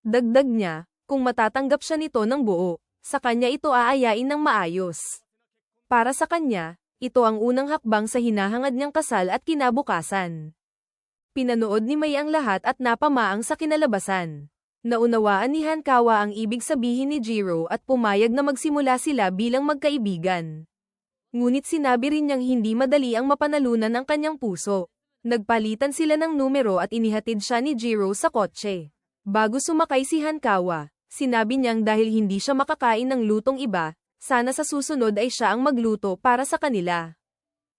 Dagdag niya, kung matatanggap siya nito ng buo, sa kanya ito aayain ng maayos. Para sa kanya, ito ang unang hakbang sa hinahangad niyang kasal at kinabukasan. Pinanood ni May ang lahat at napamaang sa kinalabasan. Naunawaan ni Hankawa ang ibig sabihin ni Jiro at pumayag na magsimula sila bilang magkaibigan. Ngunit sinabi rin niyang hindi madali ang mapanalunan ang kanyang puso. Nagpalitan sila ng numero at inihatid siya ni Jiro sa kotse. Bago sumakay si Hankawa, sinabi niyang dahil hindi siya makakain ng lutong iba, sana sa susunod ay siya ang magluto para sa kanila.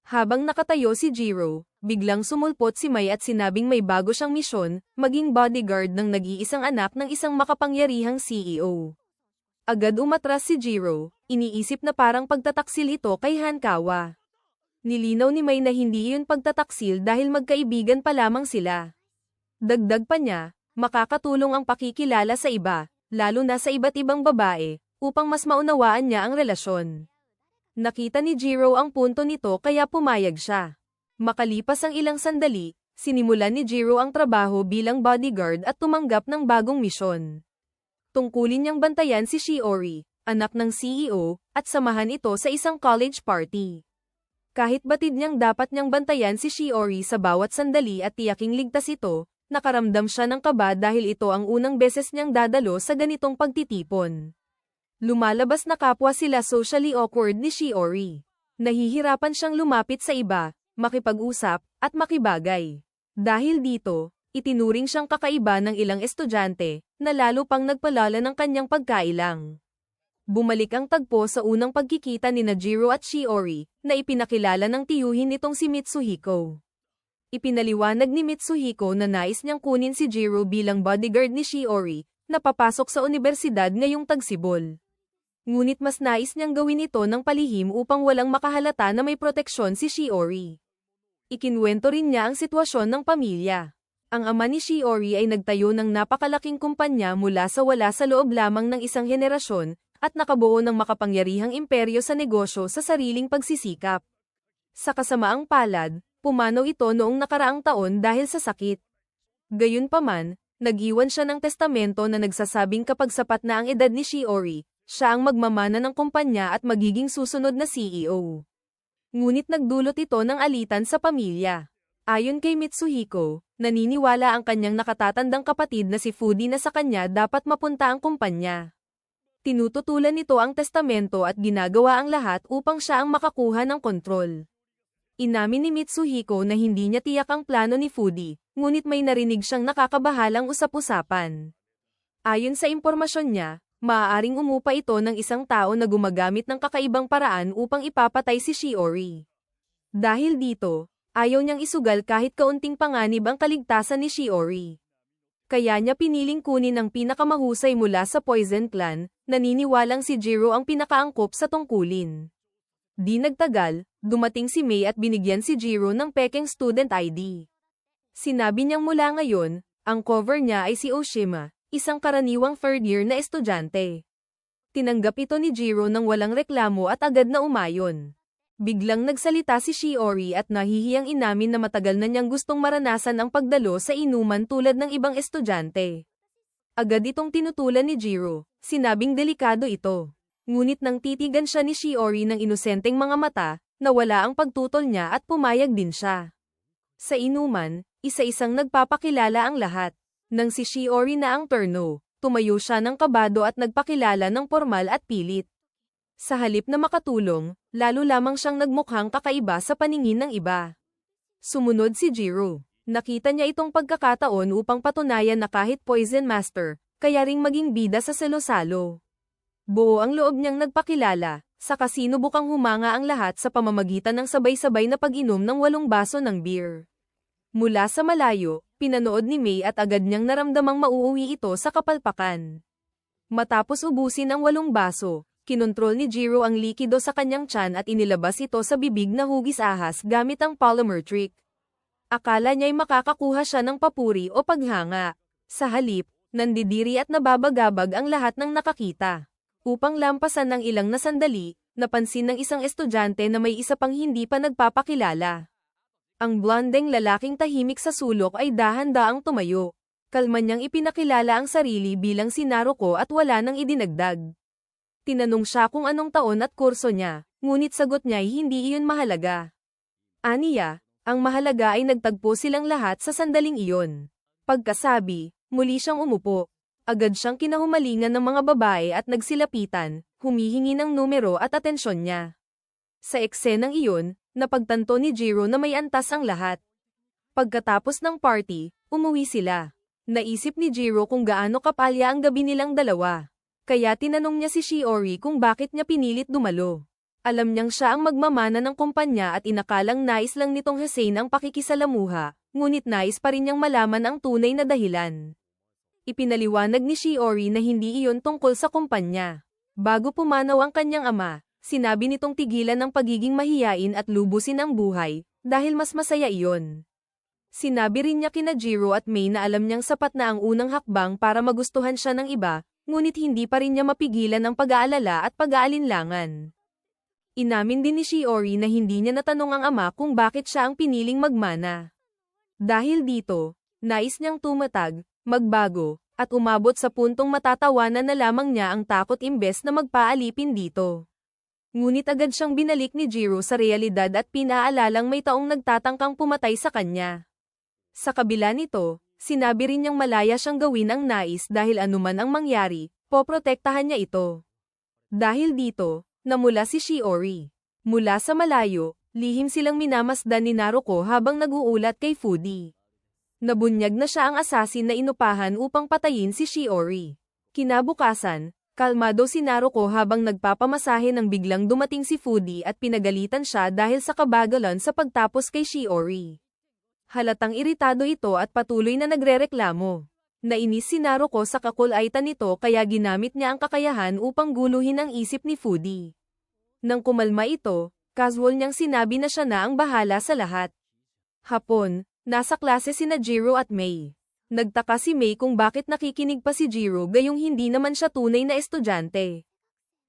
Habang nakatayo si Jiro, biglang sumulpot si May at sinabing may bago siyang misyon, maging bodyguard ng nag-iisang anak ng isang makapangyarihang CEO. Agad umatras si Jiro, iniisip na parang pagtataksil ito kay Hankawa. Nilinaw ni May na hindi iyon pagtataksil dahil magkaibigan pa lamang sila. Dagdag pa niya, makakatulong ang pakikilala sa iba, lalo na sa iba't ibang babae, upang mas maunawaan niya ang relasyon. Nakita ni Jiro ang punto nito kaya pumayag siya. Makalipas ang ilang sandali, sinimulan ni Jiro ang trabaho bilang bodyguard at tumanggap ng bagong misyon. Tungkulin niyang bantayan si Shiori, anak ng CEO, at samahan ito sa isang college party. Kahit batid niyang dapat niyang bantayan si Shiori sa bawat sandali at tiyaking ligtas ito, nakaramdam siya ng kaba dahil ito ang unang beses niyang dadalo sa ganitong pagtitipon. Lumalabas na kapwa sila socially awkward ni Shiori. Nahihirapan siyang lumapit sa iba, makipag-usap, at makibagay. Dahil dito, itinuring siyang kakaiba ng ilang estudyante, na lalo pang nagpalala ng kanyang pagkailang. Bumalik ang tagpo sa unang pagkikita ni Jiro at Shiori, na ipinakilala ng tiyuhin nitong si Mitsuhiko. Ipinaliwanag ni Mitsuhiko na nais niyang kunin si Jiro bilang bodyguard ni Shiori, na papasok sa universidad ngayong tagsibol. Ngunit mas nais niyang gawin ito ng palihim upang walang makahalata na may proteksyon si Shiori. Ikinwento rin niya ang sitwasyon ng pamilya. Ang ama ni Shiori ay nagtayo ng napakalaking kumpanya mula sa wala sa loob lamang ng isang henerasyon, at nakabuo ng makapangyarihang imperyo sa negosyo sa sariling pagsisikap. Sa kasamaang palad, pumanaw ito noong nakaraang taon dahil sa sakit. Gayunpaman, nag-iwan siya ng testamento na nagsasabing kapag sapat na ang edad ni Shiori, siya ang magmamana ng kumpanya at magiging susunod na CEO. Ngunit nagdulot ito ng alitan sa pamilya. Ayon kay Mitsuhiko, naniniwala ang kanyang nakatatandang kapatid na si Fudi na sa kanya dapat mapunta ang kumpanya. Tinututulan nito ang testamento at ginagawa ang lahat upang siya ang makakuha ng kontrol. Inamin ni Mitsuhiko na hindi niya tiyak ang plano ni Fudi, ngunit may narinig siyang nakakabahalang usap-usapan. Ayon sa impormasyon niya, maaaring umupa ito ng isang tao na gumagamit ng kakaibang paraan upang ipapatay si Shiori. Dahil dito, ayaw niyang isugal kahit kaunting panganib ang kaligtasan ni Shiori. Kaya niya piniling kunin ang pinakamahusay mula sa Poison Clan, naniniwalang si Jiro ang pinakaangkop sa tungkulin. Di nagtagal, dumating si Mei at binigyan si Jiro ng pekeng student ID. Sinabi niyang mula ngayon, ang cover niya ay si Oshima, isang karaniwang third year na estudyante. Tinanggap ito ni Jiro nang walang reklamo at agad na umayon. Biglang nagsalita si Shiori at nahihiyang inamin na matagal na niyang gustong maranasan ang pagdalo sa inuman tulad ng ibang estudyante. Agad itong tinutulan ni Jiro, sinabing delikado ito. Ngunit nang titigan siya ni Shiori ng inosenteng mga mata, nawala ang pagtutol niya at pumayag din siya. Sa inuman, isa-isang nagpapakilala ang lahat. Nang si Shiori na ang turno, tumayo siya ng kabado at nagpakilala ng formal at pilit. Sa halip na makatulong, lalo lamang siyang nagmukhang kakaiba sa paningin ng iba. Sumunod si Jiro. Nakita niya itong pagkakataon upang patunayan na kahit Poison Master, kaya ring maging bida sa salo-salo. Buo ang loob niyang nagpakilala, saka sinubukang humanga ang lahat sa pamamagitan ng sabay-sabay na pag-inom ng 8 baso ng beer. Mula sa malayo, pinanood ni Mei at agad niyang naramdamang mauuwi ito sa kapalpakan. Matapos ubusin ang 8 baso, kinontrol ni Jiro ang likido sa kanyang tiyan at inilabas ito sa bibig na hugis ahas gamit ang polymer trick. Akala niya'y makakakuha siya ng papuri o paghanga. Sa halip, nandidiri at nababagabag ang lahat ng nakakita. Upang lampasan ng ilang na sandali, napansin ng isang estudyante na may isa pang hindi pa nagpapakilala. Ang blondeng lalaking tahimik sa sulok ay dahan-daang tumayo. Kalma niyang ipinakilala ang sarili bilang si Naruko at wala nang idinagdag. Tinanong siya kung anong taon at kurso niya, ngunit sagot niya ay hindi iyon mahalaga. Aniya, ang mahalaga ay nagtagpo silang lahat sa sandaling iyon. Pagkasabi, muli siyang umupo. Agad siyang kinahumalingan ng mga babae at nagsilapitan, humihingi ng numero at atensyon niya. Sa eksenang iyon, napagtanto ni Jiro na may antas ang lahat. Pagkatapos ng party, umuwi sila. Naisip ni Jiro kung gaano kapalya ang gabi nilang dalawa. Kaya tinanong niya si Shiori kung bakit niya pinilit dumalo. Alam niyang siya ang magmamana ng kumpanya at inakalang nais lang nitong hasain ang pakikisalamuha, ngunit nais pa rin niyang malaman ang tunay na dahilan. Ipinaliwanag ni Shiori na hindi iyon tungkol sa kumpanya. Bago pumanaw ang kanyang ama, sinabi nitong tigilan ang pagiging mahiyain at lubusin ang buhay, dahil mas masaya iyon. Sinabi rin niya kina Jiro at Mei na alam niyang sapat na ang unang hakbang para magustuhan siya ng iba, ngunit hindi pa rin niya mapigilan ang pag-aalala at pag-aalinlangan. Inamin din ni Shiori na hindi niya natanong ang ama kung bakit siya ang piniling magmana. Dahil dito, nais niyang tumatag, magbago, at umabot sa puntong matatawanan na lamang niya ang takot imbes na magpaalipin dito. Ngunit agad siyang binalik ni Jiro sa realidad at pinaalalang may taong nagtatangkang pumatay sa kanya. Sa kabila nito, sinabi rin niyang malaya siyang gawin ang nais dahil anuman ang mangyari, poprotektahan niya ito. Dahil dito, namula si Shiori. Mula sa malayo, lihim silang minamasdan ni Naruko habang nag-uulat kay Fudi. Nabunyag na siya ang asasin na inupahan upang patayin si Shiori. Kinabukasan, kalmado si Naruko habang nagpapamasahe nang biglang dumating si Fudi at pinagalitan siya dahil sa kabagalan sa pagtapos kay Shiori. Halatang iritado ito at patuloy na nagrereklamo. Nainis si Naruko sa kakulaitan nito kaya ginamit niya ang kakayahan upang guluhin ang isip ni Fudi. Nang kumalma ito, casual niyang sinabi na siya na ang bahala sa lahat. Hapon, nasa klase sina Jiro at Mei. Nagtaka si Mei kung bakit nakikinig pa si Jiro gayong hindi naman siya tunay na estudyante.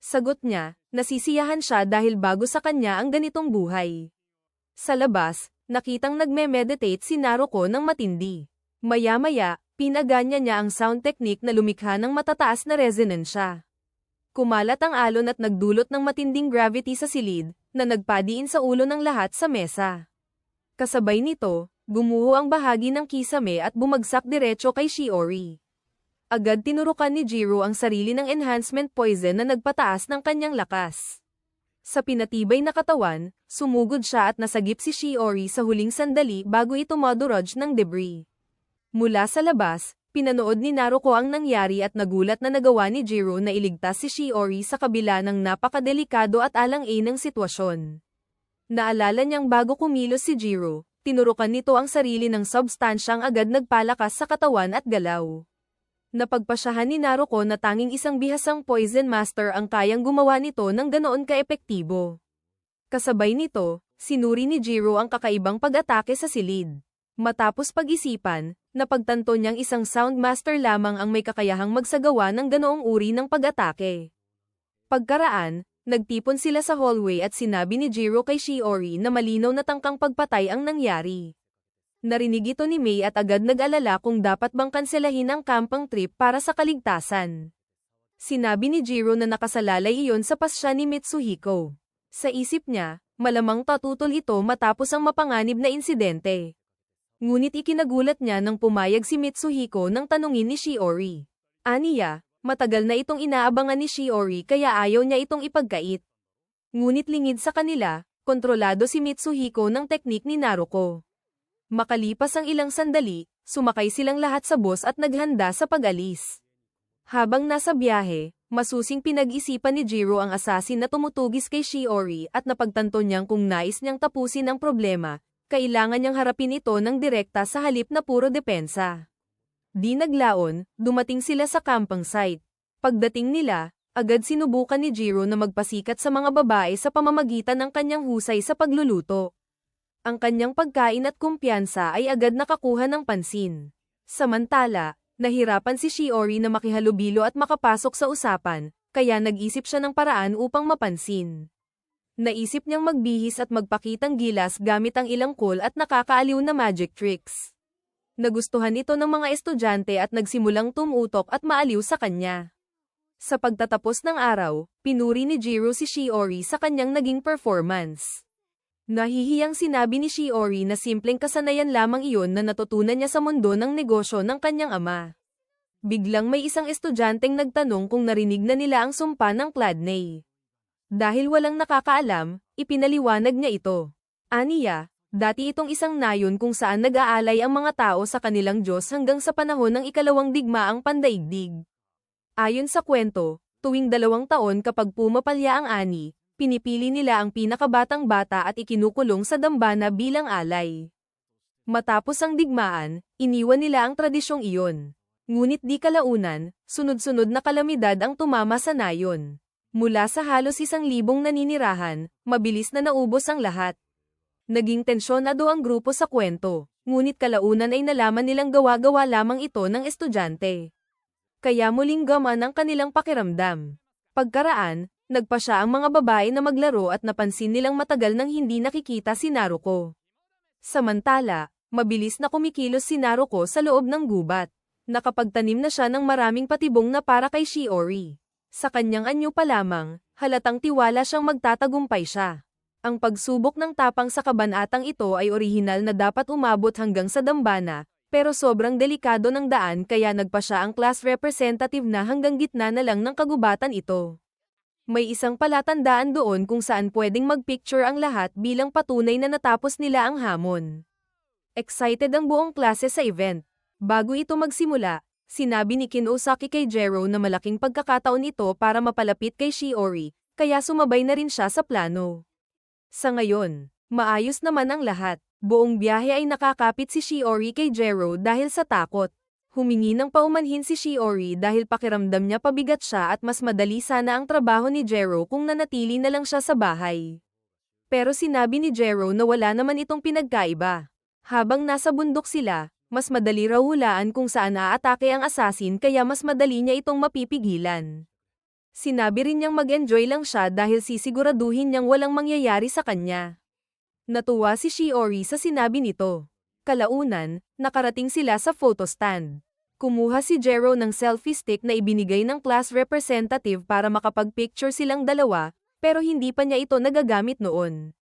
Sagot niya, nasisiyahan siya dahil bago sa kanya ang ganitong buhay. Sa labas, nakitang nagme-meditate si Naruko ng matindi. Maya-maya, pinaganya niya ang sound technique na lumikha ng matataas na resonansya. Kumalat ang alon at nagdulot ng matinding gravity sa silid, na nagpadiin sa ulo ng lahat sa mesa. Kasabay nito, gumuho ang bahagi ng kisame at bumagsak diretso kay Shiori. Agad tinurukan ni Jiro ang sarili ng enhancement poison na nagpataas ng kanyang lakas. Sa pinatibay na katawan, sumugod siya at nasagip si Shiori sa huling sandali bago ito madurage ng debris. Mula sa labas, pinanood ni Naruko ang nangyari at nagulat na nagawa ni Jiro na iligtas si Shiori sa kabila ng napakadelikado at alang-inang sitwasyon. Naalala niyang bago kumilos si Jiro, tinurukan nito ang sarili ng substansyang agad nagpalakas sa katawan at galaw. Napagpasyahan ni Naruko na tanging isang bihasang Poison Master ang kayang gumawa nito ng ganoon kaepektibo. Kasabay nito, sinuri ni Jiro ang kakaibang pag-atake sa silid. Matapos pag-isipan, napagtanto niyang isang Sound Master lamang ang may kakayahang magsagawa ng ganoong uri ng pag-atake. Pagkaraan, nagtipon sila sa hallway at sinabi ni Jiro kay Shiori na malinaw na tangkang pagpatay ang nangyari. Narinig ito ni Mei at agad nag-alala kung dapat bang kanselahin ang camping trip para sa kaligtasan. Sinabi ni Jiro na nakasalalay iyon sa pasya ni Mitsuhiko. Sa isip niya, malamang tatutol ito matapos ang mapanganib na insidente. Ngunit ikinagulat niya nang pumayag si Mitsuhiko nang tanungin ni Shiori. Aniya, matagal na itong inaabangan ni Shiori kaya ayaw niya itong ipagkait. Ngunit lingid sa kanila, kontrolado si Mitsuhiko ng teknik ni Naruko. Makalipas ang ilang sandali, sumakay silang lahat sa bus at naghanda sa pag-alis. Habang nasa biyahe, masusing pinag-isipan ni Jiro ang assassin na tumutugis kay Shiori at napagtanto niyang kung nais niyang tapusin ang problema, kailangan niyang harapin ito ng direkta sa halip na puro depensa. Di naglaon, dumating sila sa camping site. Pagdating nila, agad sinubukan ni Jiro na magpasikat sa mga babae sa pamamagitan ng kanyang husay sa pagluluto. Ang kanyang pagkain at kumpiyansa ay agad nakakuha ng pansin. Samantala, nahirapan si Shiori na makihalubilo at makapasok sa usapan, kaya nag-isip siya ng paraan upang mapansin. Naisip niyang magbihis at magpakitang gilas gamit ang ilang cool at nakakaaliw na magic tricks. Nagustuhan ito ng mga estudyante at nagsimulang tumutok at maaliw sa kanya. Sa pagtatapos ng araw, pinuri ni Jiro si Shiori sa kanyang naging performance. Nahihiyang sinabi ni Shiori na simpleng kasanayan lamang iyon na natutunan niya sa mundo ng negosyo ng kanyang ama. Biglang may isang estudyanteng nagtanong kung narinig na nila ang sumpa ng Chladni. Dahil walang nakakaalam, ipinaliwanag niya ito. Aniya, dati itong isang nayon kung saan nag-aalay ang mga tao sa kanilang Diyos hanggang sa panahon ng ikalawang digmaang pandaigdig. Ayon sa kwento, tuwing 2 taon kapag pumapalya ang ani, pinipili nila ang pinakabatang bata at ikinukulong sa dambana bilang alay. Matapos ang digmaan, iniwan nila ang tradisyong iyon. Ngunit di kalaunan, sunod-sunod na kalamidad ang tumama sa nayon. Mula sa halos 1,000 naninirahan, mabilis na naubos ang lahat. Naging tensyonado ang grupo sa kwento, ngunit kalaunan ay nalaman nilang gawa-gawa lamang ito ng estudyante. Kaya muling gaman ang kanilang pakiramdam. Pagkaraan, nagpasya ang mga babae na maglaro at napansin nilang matagal nang hindi nakikita si Naruko. Samantala, mabilis na kumikilos si Naruko sa loob ng gubat. Nakapagtanim na siya ng maraming patibong na para kay Shiori. Sa kanyang anyo pa lamang, halatang tiwala siyang magtatagumpay siya. Ang pagsubok ng tapang sa kabanatang ito ay orihinal na dapat umabot hanggang sa dambana, pero sobrang delikado ng daan kaya nagpa siya ang class representative na hanggang gitna na lang ng kagubatan ito. May isang palatandaan doon kung saan pwedeng mag-picture ang lahat bilang patunay na natapos nila ang hamon. Excited ang buong klase sa event. Bago ito magsimula, sinabi ni Kinosaki kay Jero na malaking pagkakataon ito para mapalapit kay Shiori, kaya sumabay na rin siya sa plano. Sa ngayon, maayos naman ang lahat. Buong biyahe ay nakakapit si Shiori kay Jero dahil sa takot. Humingi ng paumanhin si Shiori dahil pakiramdam niya pabigat siya at mas madali sana ang trabaho ni Jero kung nanatili na lang siya sa bahay. Pero sinabi ni Jero na wala naman itong pinagkaiba. Habang nasa bundok sila, mas madali raw hulaan kung saan aatake ang assassin kaya mas madali niya itong mapipigilan. Sinabi rin niyang mag-enjoy lang siya dahil sisiguraduhin niyang walang mangyayari sa kanya. Natuwa si Shiori sa sinabi nito. Kalaunan, nakarating sila sa photo stand. Kumuha si Jero ng selfie stick na ibinigay ng class representative para makapag-picture silang dalawa, pero hindi pa niya ito nagagamit noon.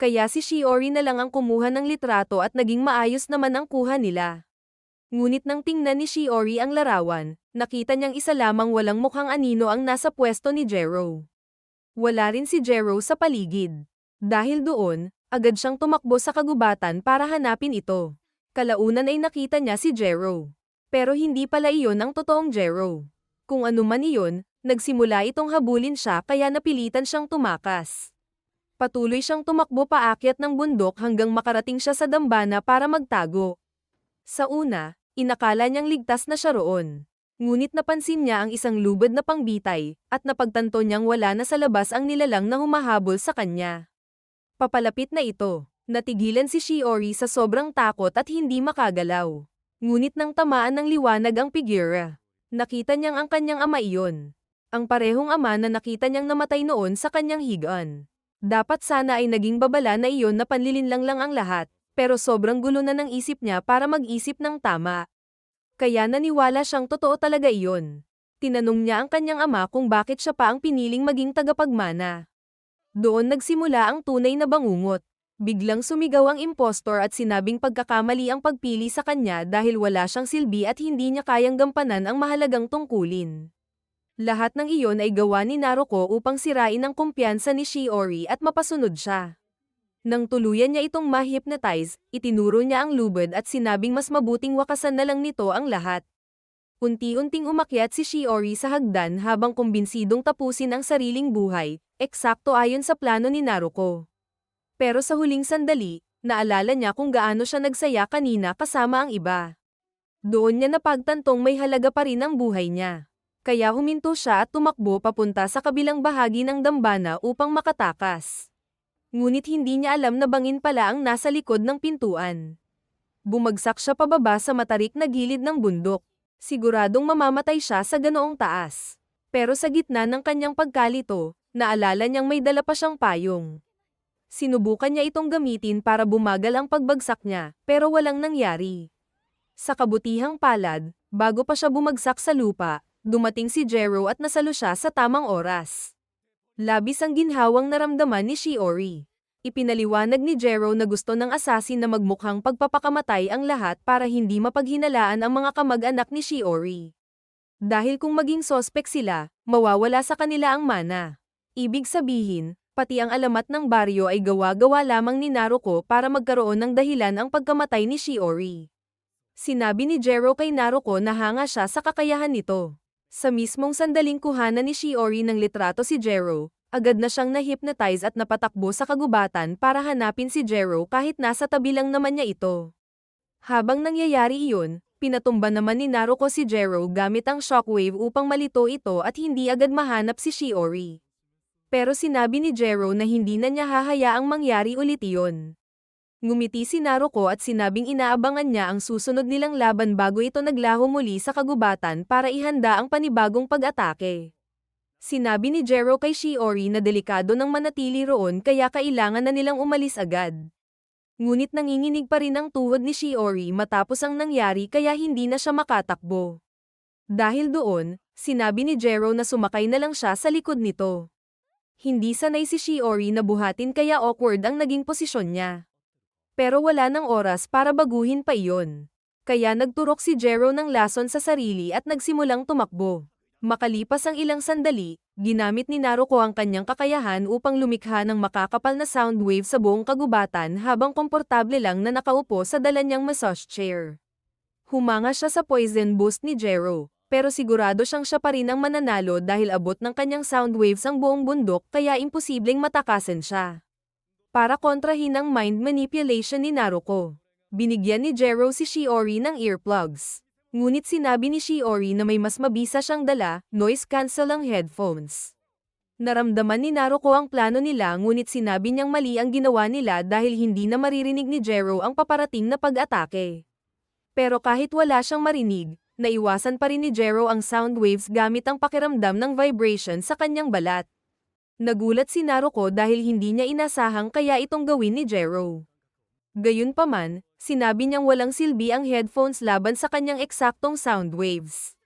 Kaya si Shiori na lang ang kumuha ng litrato at naging maayos naman ang kuha nila. Ngunit nang tingnan ni Shiori ang larawan, Nakita niyang isa lamang walang mukhang anino ang nasa pwesto ni Jero. Wala rin si Jero sa paligid. Dahil doon, agad siyang tumakbo sa kagubatan para hanapin ito. Kalaunan ay nakita niya si Jero. Pero hindi pala iyon ang totoong Jero. Kung ano man iyon, nagsimula itong habulin siya kaya napilitan siyang tumakas. Patuloy siyang tumakbo paakyat ng bundok hanggang makarating siya sa dambana para magtago. Sa una, inakala niyang ligtas na siya roon. Ngunit napansin niya ang isang lubid na pangbitay, at napagtanto niyang wala na sa labas ang nilalang na humahabol sa kanya. Papalapit na ito. Natigilan si Shiori sa sobrang takot at hindi makagalaw. Ngunit nang tamaan ng liwanag ang figura, nakita niyang ang kanyang ama iyon. Ang parehong ama na nakita niyang namatay noon sa kanyang higaan. Dapat sana ay naging babala na iyon na panlilinlang lang ang lahat, pero sobrang gulo na ng isip niya para mag-isip ng tama. Kaya naniwala siyang totoo talaga iyon. Tinanong niya ang kanyang ama kung bakit siya pa ang piniling maging tagapagmana. Doon nagsimula ang tunay na bangungot. Biglang sumigaw ang impostor at sinabing pagkakamali ang pagpili sa kanya dahil wala siyang silbi at hindi niya kayang gampanan ang mahalagang tungkulin. Lahat ng iyon ay gawa ni Naruko upang sirain ang kumpiyansa ni Shiori at mapasunod siya. Nang tuluyan niya itong ma-hypnotize, itinuro niya ang lubid at sinabing mas mabuting wakasan na lang nito ang lahat. Unti-unting umakyat si Shiori sa hagdan habang kumbinsidong tapusin ang sariling buhay, eksakto ayon sa plano ni Naruko. Pero sa huling sandali, naalala niya kung gaano siya nagsaya kanina kasama ang iba. Doon niya napagtantong may halaga pa rin ang buhay niya. Kaya huminto siya at tumakbo papunta sa kabilang bahagi ng dambana upang makatakas. Ngunit hindi niya alam na bangin pala ang nasa likod ng pintuan. Bumagsak siya pababa sa matarik na gilid ng bundok. Siguradong mamamatay siya sa ganoong taas. Pero sa gitna ng kanyang pagkalito, naalala niyang may dala pa siyang payong. Sinubukan niya itong gamitin para bumagal ang pagbagsak niya, pero walang nangyari. Sa kabutihang palad, bago pa siya bumagsak sa lupa, dumating si Jero at nasalo siya sa tamang oras. Labis ang ginhawang naramdaman ni Shiori. Ipinaliwanag ni Jero na gusto ng assassin na magmukhang pagpapakamatay ang lahat para hindi mapaghinalaan ang mga kamag-anak ni Shiori. Dahil kung maging sospek sila, mawawala sa kanila ang mana. Ibig sabihin, pati ang alamat ng baryo ay gawa-gawa lamang ni Naruko para magkaroon ng dahilan ang pagkamatay ni Shiori. Sinabi ni Jero kay Naruko na hanga siya sa kakayahan nito. Sa mismong sandaling kuhanan ni Shiori ng litrato si Jero, agad na siyang na-hypnotize at napatakbo sa kagubatan para hanapin si Jero kahit nasa tabi lang naman niya ito. Habang nangyayari iyon, pinatumba naman ni Naruko si Jero gamit ang shockwave upang malito ito at hindi agad mahanap si Shiori. Pero sinabi ni Jero na hindi na niya hahayaang mangyari ulit iyon. Ngumiti si Naruko at sinabing inaabangan niya ang susunod nilang laban bago ito naglaho muli sa kagubatan para ihanda ang panibagong pag-atake. Sinabi ni Jero kay Shiori na delikado nang manatili roon kaya kailangan na nilang umalis agad. Ngunit nanginginig pa rin ang tuhod ni Shiori matapos ang nangyari kaya hindi na siya makatakbo. Dahil doon, sinabi ni Jero na sumakay na lang siya sa likod nito. Hindi sanay si Shiori na buhatin kaya awkward ang naging posisyon niya. Pero wala nang oras para baguhin pa iyon. Kaya nagturok si Jero ng lason sa sarili at nagsimulang tumakbo. Makalipas ang ilang sandali, ginamit ni Naruko ang kanyang kakayahan upang lumikha ng makakapal na sound wave sa buong kagubatan habang komportable lang na nakaupo sa dala niyang massage chair. Humanga siya sa poison boost ni Jero, pero sigurado siyang siya pa rin ang mananalo dahil abot ng kanyang sound waves ang buong bundok kaya imposibleng matakasan siya. Para kontrahin ang mind manipulation ni Naruko, binigyan ni Jero si Shiori ng earplugs. Ngunit sinabi ni Shiori na may mas mabisa siyang dala, noise-canceling headphones. Naramdaman ni Naruko ang plano nila ngunit sinabi niyang mali ang ginawa nila dahil hindi na maririnig ni Jero ang paparating na pag-atake. Pero kahit wala siyang marinig, naiwasan pa rin ni Jero ang sound waves gamit ang pakiramdam ng vibration sa kanyang balat. Nagulat si Naruko dahil hindi niya inasahang kaya itong gawin ni Jero. Gayunpaman, sinabi niyang walang silbi ang headphones laban sa kanyang eksaktong sound waves.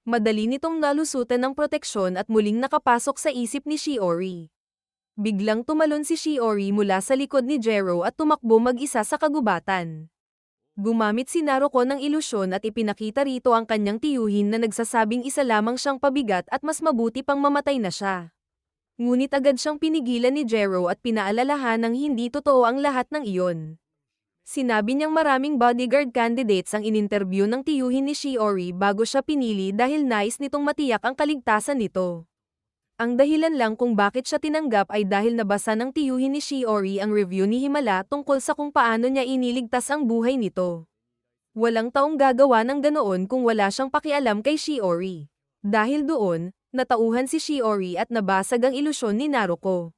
Madali nitong nalusutan ng proteksyon at muling nakapasok sa isip ni Shiori. Biglang tumalon si Shiori mula sa likod ni Jero at tumakbo mag-isa sa kagubatan. Gumamit si Naruko ng ilusyon at ipinakita rito ang kanyang tiyuhin na nagsasabing isa lamang siyang pabigat at mas mabuti pang mamatay na siya. Ngunit agad siyang pinigilan ni Jero at pinaalalahan ng hindi totoo ang lahat ng iyon. Sinabi niyang maraming bodyguard candidates ang ininterview ng tiyuhin ni Shiori bago siya pinili dahil nais nitong matiyak ang kaligtasan nito. Ang dahilan lang kung bakit siya tinanggap ay dahil nabasa ng tiyuhin ni Shiori ang review ni Himala tungkol sa kung paano niya iniligtas ang buhay nito. Walang taong gagawa ng ganoon kung wala siyang pakialam kay Shiori. Dahil doon, natauhan si Shiori at nabasag ang ilusyon ni Naruko.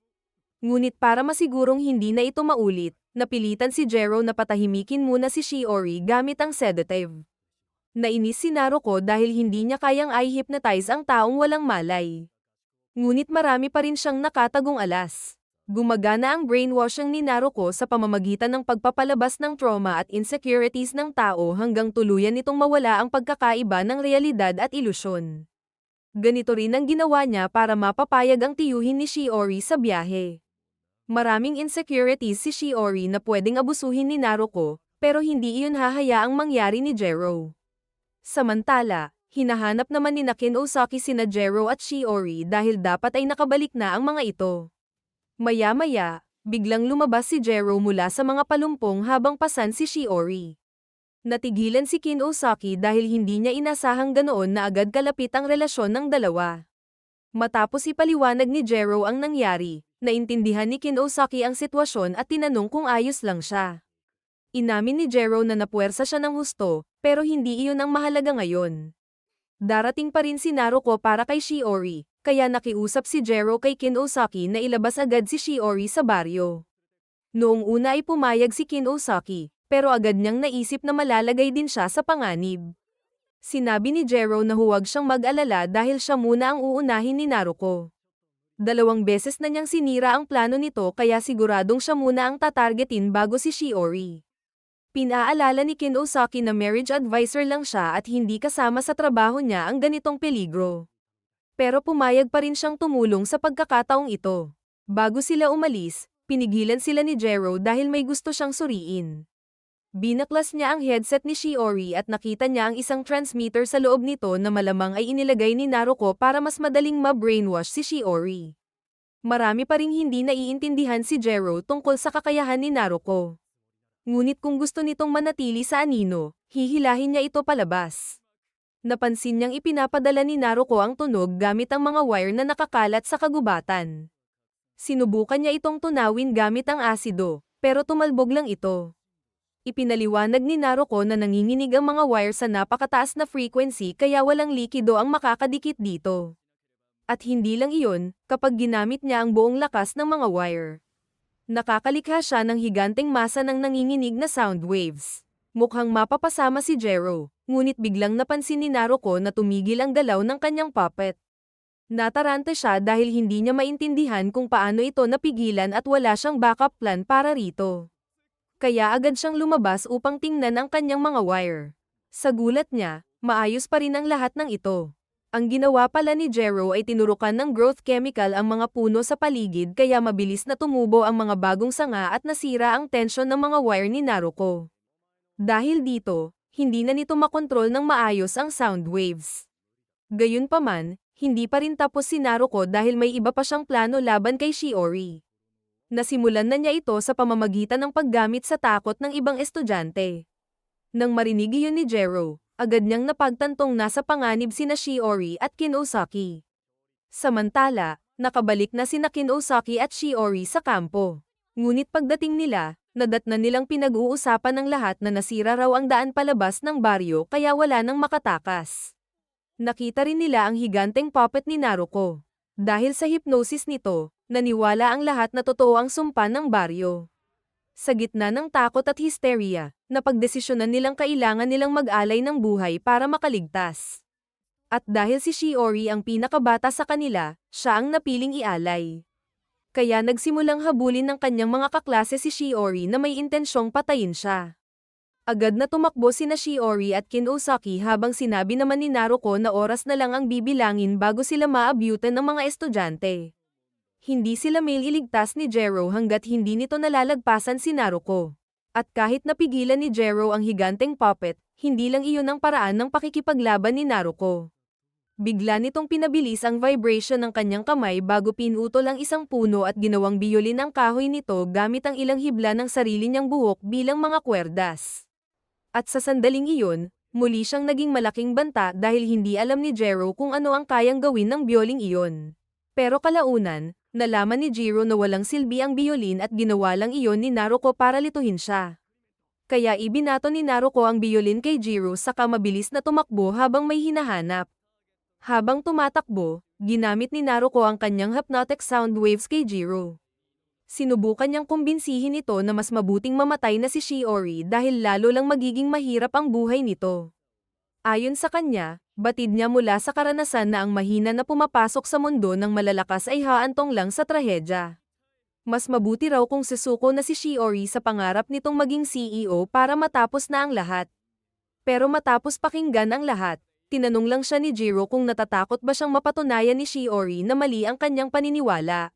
Ngunit para masigurong hindi na ito maulit, napilitan si Jero na patahimikin muna si Shiori gamit ang sedative. Nainis si Naruko dahil hindi niya kayang i-hypnotize ang taong walang malay. Ngunit marami pa rin siyang nakatagong alas. Gumagana ang brainwashing ni Naruko sa pamamagitan ng pagpapalabas ng trauma at insecurities ng tao hanggang tuluyan nitong mawala ang pagkakaiba ng realidad at ilusyon. Ganito rin ang ginawa niya para mapapayag ang tiyuhin ni Shiori sa biyahe. Maraming insecurities si Shiori na pwedeng abusuhin ni Naruko, pero hindi iyon hahayaang mangyari ni Jero. Samantala, hinahanap naman ni Kinosaki sina Jero at Shiori dahil dapat ay nakabalik na ang mga ito. Maya-maya, biglang lumabas si Jero mula sa mga palumpong habang pasan si Shiori. Natigilan si Kinosaki dahil hindi niya inasahang ganoon na agad kalapit ang relasyon ng dalawa. Matapos ipaliwanag ni Jero ang nangyari, naintindihan ni Kinosaki ang sitwasyon at tinanong kung ayos lang siya. Inamin ni Jero na napuwersa siya ng husto, pero hindi iyon ang mahalaga ngayon. Darating pa rin si Naruko para kay Shiori, kaya nakiusap si Jero kay Kinosaki na ilabas agad si Shiori sa baryo. Noong una ay pumayag si Kinosaki, pero agad niyang naisip na malalagay din siya sa panganib. Sinabi ni Jero na huwag siyang mag-alala dahil siya muna ang uunahin ni Naruko. 2 beses na niyang sinira ang plano nito kaya siguradong siya muna ang tatargetin bago si Shiori. Pinaalala ni Kinosaki na marriage advisor lang siya at hindi kasama sa trabaho niya ang ganitong peligro. Pero pumayag pa rin siyang tumulong sa pagkakataong ito. Bago sila umalis, pinigilan sila ni Jero dahil may gusto siyang suriin. Binaklas niya ang headset ni Shiori at nakita niya ang isang transmitter sa loob nito na malamang ay inilagay ni Naruko para mas madaling ma-brainwash si Shiori. Marami pa ring hindi naiintindihan si Jero tungkol sa kakayahan ni Naruko. Ngunit kung gusto nitong manatili sa anino, hihilahin niya ito palabas. Napansin niyang ipinapadala ni Naruko ang tunog gamit ang mga wire na nakakalat sa kagubatan. Sinubukan niya itong tunawin gamit ang asido, pero tumalbog lang ito. Ipinaliwanag ni Naruko na nanginginig ang mga wire sa napakataas na frequency kaya walang likido ang makakadikit dito. At hindi lang iyon, kapag ginamit niya ang buong lakas ng mga wire. Nakakalikha siya ng higanteng masa ng nanginginig na sound waves. Mukhang mapapasama si Jero, ngunit biglang napansin ni Naruko na tumigil ang galaw ng kanyang puppet. Nataranta siya dahil hindi niya maintindihan kung paano ito napigilan at wala siyang backup plan para rito. Kaya agad siyang lumabas upang tingnan ang kanyang mga wire. Sa gulat niya, maayos pa rin ang lahat ng ito. Ang ginawa pala ni Jero ay tinurukan ng growth chemical ang mga puno sa paligid kaya mabilis na tumubo ang mga bagong sanga at nasira ang tensyon ng mga wire ni Naruko. Dahil dito, hindi na nito makontrol ng maayos ang sound waves. Gayunpaman, hindi pa rin tapos si Naruko dahil may iba pa siyang plano laban kay Shiori. Nasimulan na niya ito sa pamamagitan ng paggamit sa takot ng ibang estudyante. Nang marinig iyon ni Jero, agad niyang napagtantong nasa panganib sina Shiori at Kinosaki. Samantala, nakabalik na sina Kinosaki at Shiori sa kampo. Ngunit pagdating nila, nadatnan nilang pinag-uusapan ng lahat na nasira raw ang daan palabas ng baryo kaya wala nang makatakas. Nakita rin nila ang higanteng puppet ni Naruko. Dahil sa hypnosis nito, naniwala ang lahat na totoo ang sumpa ng baryo. Sa gitna ng takot at hysteria, napagdesisyonan nilang kailangan nilang mag-alay ng buhay para makaligtas. At dahil si Shiori ang pinakabata sa kanila, siya ang napiling ialay. Kaya nagsimulang habulin ng kanyang mga kaklase si Shiori na may intensyong patayin siya. Agad na tumakbo sina Shiori at Kinosaki habang sinabi naman ni Naruko na oras na lang ang bibilangin bago sila maabyutan ng mga estudyante. Hindi sila mailigtas ni Jero hanggat hindi nito nalalagpasan si Naruko. At kahit napigilan ni Jero ang higanteng puppet, hindi lang iyon ang paraan ng pakikipaglaban ni Naruko. Bigla nitong pinabilis ang vibration ng kanyang kamay bago pinutol ang isang puno at ginawang biyolin ang kahoy nito gamit ang ilang hibla ng sarili niyang buhok bilang mga kwerdas. At sa sandaling iyon, muli siyang naging malaking banta dahil hindi alam ni Jero kung ano ang kayang gawin ng biyoling iyon. Pero kalaunan, nalaman ni Jiro na walang silbi ang biyolin at ginawa lang iyon ni Naruko para lituhin siya. Kaya ibinato ni Naruko ang biyolin kay Jiro saka mabilis na tumakbo habang may hinahanap. Habang tumatakbo, ginamit ni Naruko ang kanyang hypnotic sound waves kay Jiro. Sinubukan niyang kumbinsihin ito na mas mabuting mamatay na si Shiori dahil lalo lang magiging mahirap ang buhay nito. Ayon sa kanya, batid niya mula sa karanasan na ang mahina na pumapasok sa mundo ng malalakas ay haantong lang sa trahedya. Mas mabuti raw kung susuko na si Shiori sa pangarap nitong maging CEO para matapos na ang lahat. Pero matapos pakinggan ang lahat, tinanong lang siya ni Jiro kung natatakot ba siyang mapatunayan ni Shiori na mali ang kanyang paniniwala.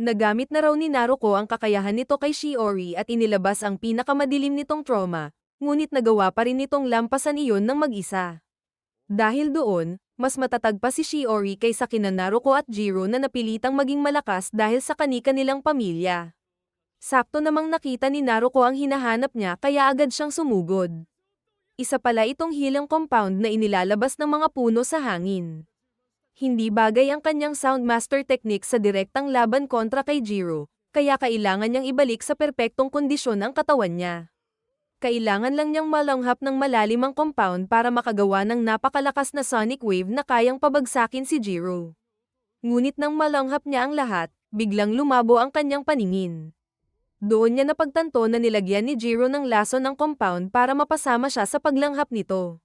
Nagamit na raw ni Naruko ang kakayahan nito kay Shiori at inilabas ang pinakamadilim nitong trauma, ngunit nagawa pa rin nitong lampasan iyon ng mag-isa. Dahil doon, mas matatag pa si Shiori kaysa kina Naruko at Jiro na napilitang maging malakas dahil sa kani-kanilang pamilya. Sakto namang nakita ni Naruko ang hinahanap niya kaya agad siyang sumugod. Isa pala itong hilang compound na inilalabas ng mga puno sa hangin. Hindi bagay ang kanyang Soundmaster technique sa direktang laban kontra kay Jiro, kaya kailangan niyang ibalik sa perpektong kondisyon ang katawan niya. Kailangan lang niyang malanghap ng malalim ang compound para makagawa ng napakalakas na sonic wave na kayang pabagsakin si Jiro. Ngunit nang malanghap niya ang lahat, biglang lumabo ang kanyang paningin. Doon niya napagtanto na nilagyan ni Jiro ng lason ng compound para mapasama siya sa paglanghap nito.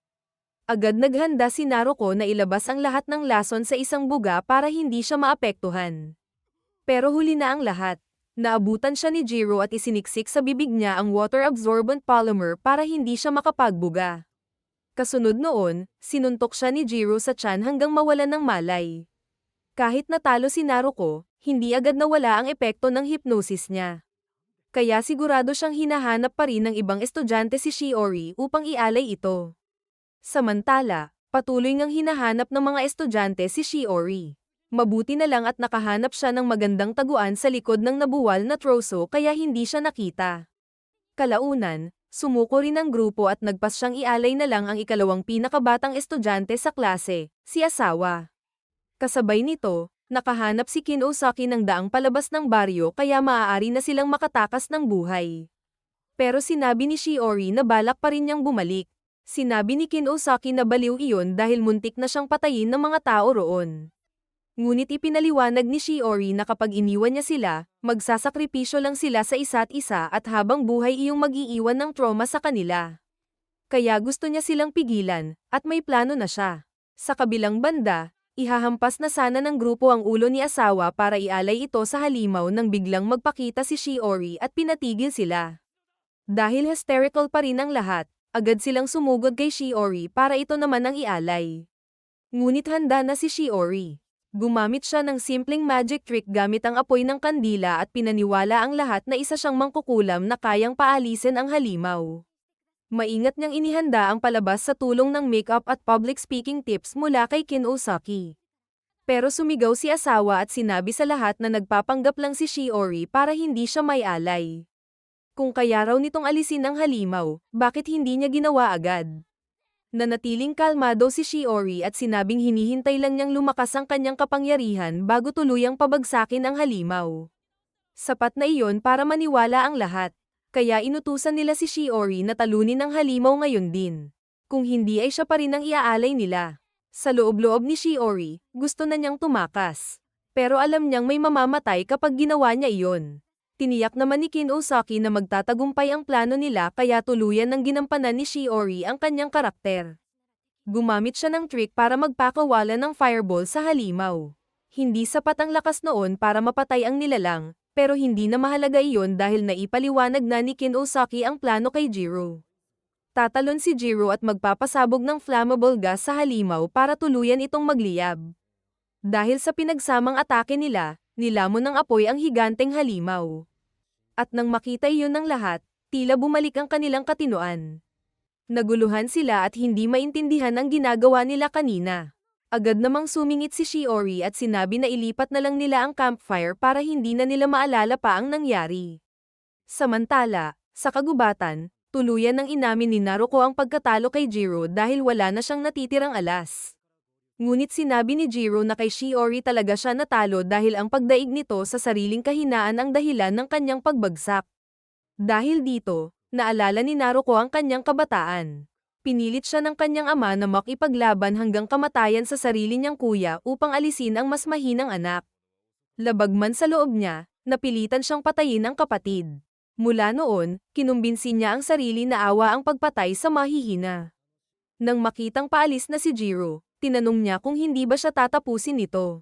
Agad naghanda si Naruko na ilabas ang lahat ng lason sa isang buga para hindi siya maapektuhan. Pero huli na ang lahat. Naabutan siya ni Jiro at isiniksik sa bibig niya ang water-absorbent polymer para hindi siya makapagbuga. Kasunod noon, sinuntok siya ni Jiro sa tiyan hanggang mawalan ng malay. Kahit natalo si Naruko, hindi agad nawala ang epekto ng hypnosis niya. Kaya sigurado siyang hinahanap pa rin ng ibang estudyante si Shiori upang ialay ito. Samantala, patuloy ngang hinahanap ng mga estudyante si Shiori. Mabuti na lang at nakahanap siya ng magandang taguan sa likod ng nabuwal na troso kaya hindi siya nakita. Kalaunan, sumuko rin ang grupo at nagpas siyang ialay na lang ang ikalawang pinakabatang estudyante sa klase, si Asawa. Kasabay nito, nakahanap si Kin Osaki ng daang palabas ng baryo kaya maaari na silang makatakas ng buhay. Pero sinabi ni Shiori na balak pa rin niyang bumalik. Sinabi ni Kin Osaki na baliw iyon dahil muntik na siyang patayin ng mga tao roon. Ngunit ipinaliwanag ni Shiori na kapag iniwan niya sila, magsasakripisyo lang sila sa isa't isa at habang buhay iyong mag-iiwan ng trauma sa kanila. Kaya gusto niya silang pigilan, at may plano na siya. Sa kabilang banda, ihahampas na sana ng grupo ang ulo ni Asawa para ialay ito sa halimaw nang biglang magpakita si Shiori at pinatigil sila. Dahil hysterical pa rin ang lahat, agad silang sumugod kay Shiori para ito naman ang ialay. Ngunit handa na si Shiori. Gumamit siya ng simpleng magic trick gamit ang apoy ng kandila at pinaniwala ang lahat na isa siyang mangkukulam na kayang paalisin ang halimaw. Maingat niyang inihanda ang palabas sa tulong ng makeup at public speaking tips mula kay Kin Osaki. Pero sumigaw si Asawa at sinabi sa lahat na nagpapanggap lang si Shiori para hindi siya may alay. Kung kaya raw nitong alisin ang halimaw, bakit hindi niya ginawa agad? Nanatiling kalmado si Shiori at sinabing hinihintay lang niyang lumakas ang kanyang kapangyarihan bago tuluyang pabagsakin ang halimaw. Sapat na iyon para maniwala ang lahat, kaya inutusan nila si Shiori na talunin ang halimaw ngayon din. Kung hindi ay siya pa rin ang iaalay nila. Sa loob-loob ni Shiori, gusto na niyang tumakas. Pero alam niyang may mamamatay kapag ginawa niya iyon. Tiniyak naman ni Kin Osaki na magtatagumpay ang plano nila kaya tuluyan ng ginampanan ni Shiori ang kanyang karakter. Gumamit siya ng trick para magpakawala ng fireball sa halimaw. Hindi sapat ang lakas noon para mapatay ang nilalang, pero hindi na mahalaga iyon dahil naipaliwanag na ni Kin Osaki ang plano kay Jiro. Tatalon si Jiro at magpapasabog ng flammable gas sa halimaw para tuluyan itong magliyab. Dahil sa pinagsamang atake nila, nilamon ng apoy ang higanteng halimaw. At nang makita iyon ng lahat, Tila bumalik ang kanilang katinoan. Naguluhan sila at hindi maintindihan ang ginagawa nila kanina. Agad namang sumingit si Shiori at sinabi na ilipat na lang nila ang campfire para hindi na nila maalala pa ang nangyari. Samantala, sa kagubatan, tuluyan ng inamin ni Naruko ang pagkatalo kay Jiro dahil wala na siyang natitirang alas. Ngunit sinabi ni Jiro na kay Shiori talaga siya natalo dahil ang pagdaig nito sa sariling kahinaan ang dahilan ng kanyang pagbagsak. Dahil dito, naalala ni Naruko ang kanyang kabataan. Pinilit siya ng kanyang ama na makipaglaban hanggang kamatayan sa sarili niyang kuya upang alisin ang mas mahinang anak. Labag man sa loob niya, napilitan siyang patayin ang kapatid. Mula noon, kinumbinsi niya ang sarili na awa ang pagpatay sa mahihina. Nang makitang paalis na si Jiro, tinanong niya kung hindi ba siya tatapusin ito.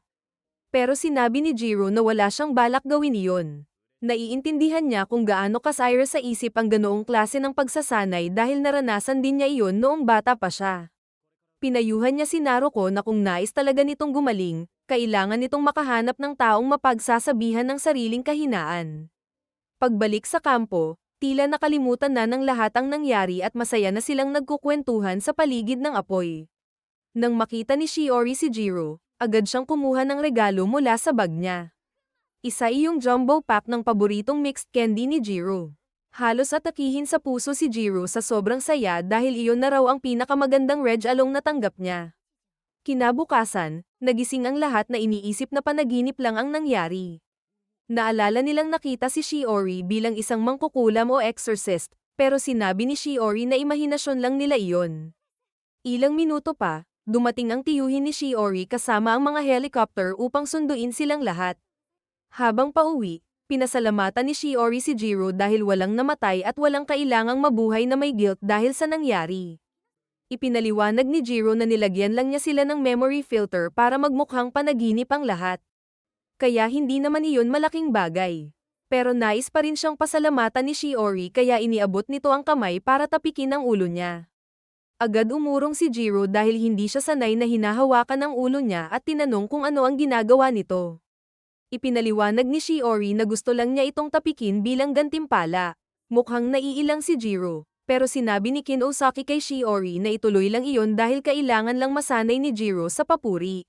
Pero sinabi ni Jiro na wala siyang balak gawin iyon. Naiintindihan niya kung gaano kasayra sa isip ang ganoong klase ng pagsasanay dahil naranasan din niya iyon noong bata pa siya. Pinayuhan niya si Naruko na kung nais talaga nitong gumaling, kailangan nitong makahanap ng taong mapagsasabihan ng sariling kahinaan. Pagbalik sa kampo, tila nakalimutan na ng lahat ang nangyari at masaya na silang nagkukwentuhan sa paligid ng apoy. Nang makita ni Shiori si Jiro, agad siyang kumuha ng regalo mula sa bag niya. Isa iyong jumbo pack ng paboritong mixed candy ni Jiro. Halos atakihin sa puso si Jiro sa sobrang saya dahil iyon na raw ang pinakamagandang regalong natanggap niya. Kinabukasan, nagising ang lahat na iniisip na panaginip lang ang nangyari. Naalala nilang nakita si Shiori bilang isang mangkukulam o exorcist, pero sinabi ni Shiori na imahinasyon lang nila iyon. Ilang minuto pa, dumating ang tiyuhin ni Shiori kasama ang mga helicopter upang sunduin silang lahat. Habang pauwi, pinasalamatan ni Shiori si Jiro dahil walang namatay at walang kailangang mabuhay na may guilt dahil sa nangyari. Ipinaliwanag ni Jiro na nilagyan lang niya sila ng memory filter para magmukhang panaginip ang lahat. Kaya hindi naman iyon malaking bagay. Pero nais pa rin siyang pasalamatan ni Shiori kaya iniabot nito ang kamay para tapikin ang ulo niya. Agad umurong si Jiro dahil hindi siya sanay na hinahawakan ang ulo niya at tinanong kung ano ang ginagawa nito. Ipinaliwanag ni Shiori na gusto lang niya itong tapikin bilang gantimpala. Mukhang naiilang si Jiro, pero sinabi ni Kinosaki kay Shiori na ituloy lang iyon dahil kailangan lang masanay ni Jiro sa papuri.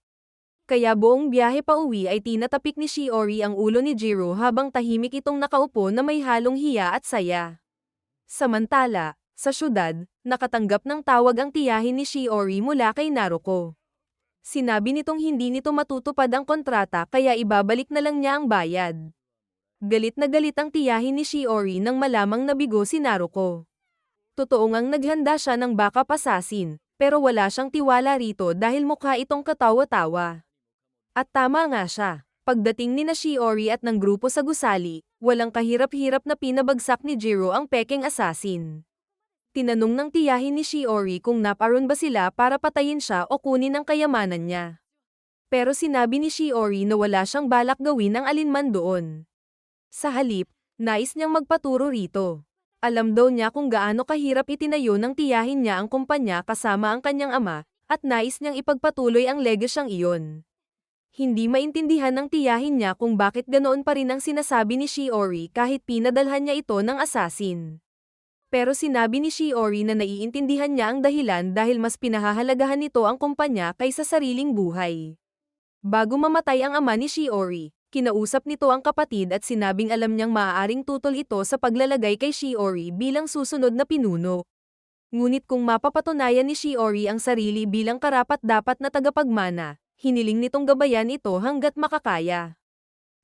Kaya buong biyahe pa uwi ay tinatapik ni Shiori ang ulo ni Jiro habang tahimik itong nakaupo na may halong hiya at saya. Samantala, sa syudad, nakatanggap ng tawag ang tiyahin ni Shiori mula kay Naruko. Sinabi nitong hindi nito matutupad ang kontrata kaya ibabalik na lang niya ang bayad. Galit na galit ang tiyahin ni Shiori nang malamang nabigo si Naruko. Totoo ngang naghanda siya ng backup assassin, pero wala siyang tiwala rito dahil mukha itong katawa-tawa. At tama nga siya. Pagdating ni Shiori at ng grupo sa gusali, walang kahirap-hirap na pinabagsak ni Jiro ang peking assassin. Tinanong ng tiyahin ni Shiori kung naparoon ba sila para patayin siya o kunin ang kayamanan niya. Pero sinabi ni Shiori na wala siyang balak gawin ang alinman doon. Sa halip, nais niyang magpaturo rito. Alam daw niya kung gaano kahirap itinayo ng tiyahin niya ang kumpanya kasama ang kanyang ama, at nais niyang ipagpatuloy ang legasyang iyon. Hindi maintindihan ng tiyahin niya kung bakit ganoon pa rin ang sinasabi ni Shiori kahit pinadalhan niya ito ng assassin. Pero sinabi ni Shiori na naiintindihan niya ang dahilan dahil mas pinahahalagahan nito ang kumpanya kaysa sariling buhay. Bago mamatay ang ama ni Shiori, kinausap nito ang kapatid at sinabing alam niyang maaaring tutol ito sa paglalagay kay Shiori bilang susunod na pinuno. Ngunit kung mapapatunayan ni Shiori ang sarili bilang karapat-dapat na tagapagmana, hiniling nitong gabayan ito hanggat makakaya.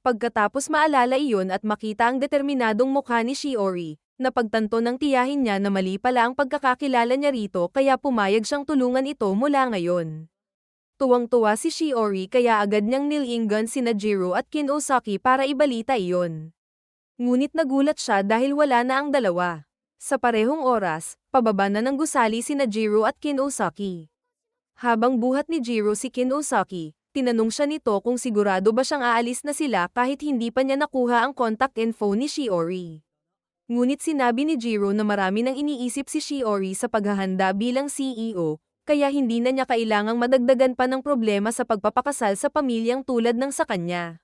Pagkatapos maalala iyon at makita ang determinadong mukha ni Shiori, napagtanto ng tiyahin niya na mali pala ang pagkakakilala niya rito kaya pumayag siyang tulungan ito mula ngayon. Tuwang-tuwa si Shiori kaya agad niyang nilinggan sina Jiro at Kinosaki para ibalita iyon. Ngunit nagulat siya dahil wala na ang dalawa. Sa parehong oras, pababa na ng gusali sina Jiro at Kinosaki. Habang buhat ni Jiro si Kinosaki, tinanong siya nito kung sigurado ba siyang aalis na sila kahit hindi pa niya nakuha ang contact info ni Shiori. Ngunit sinabi ni Jiro na marami nang iniisip si Shiori sa paghahanda bilang CEO, kaya hindi na niya kailangang madagdagan pa ng problema sa pagpapakasal sa pamilyang tulad ng sa kanya.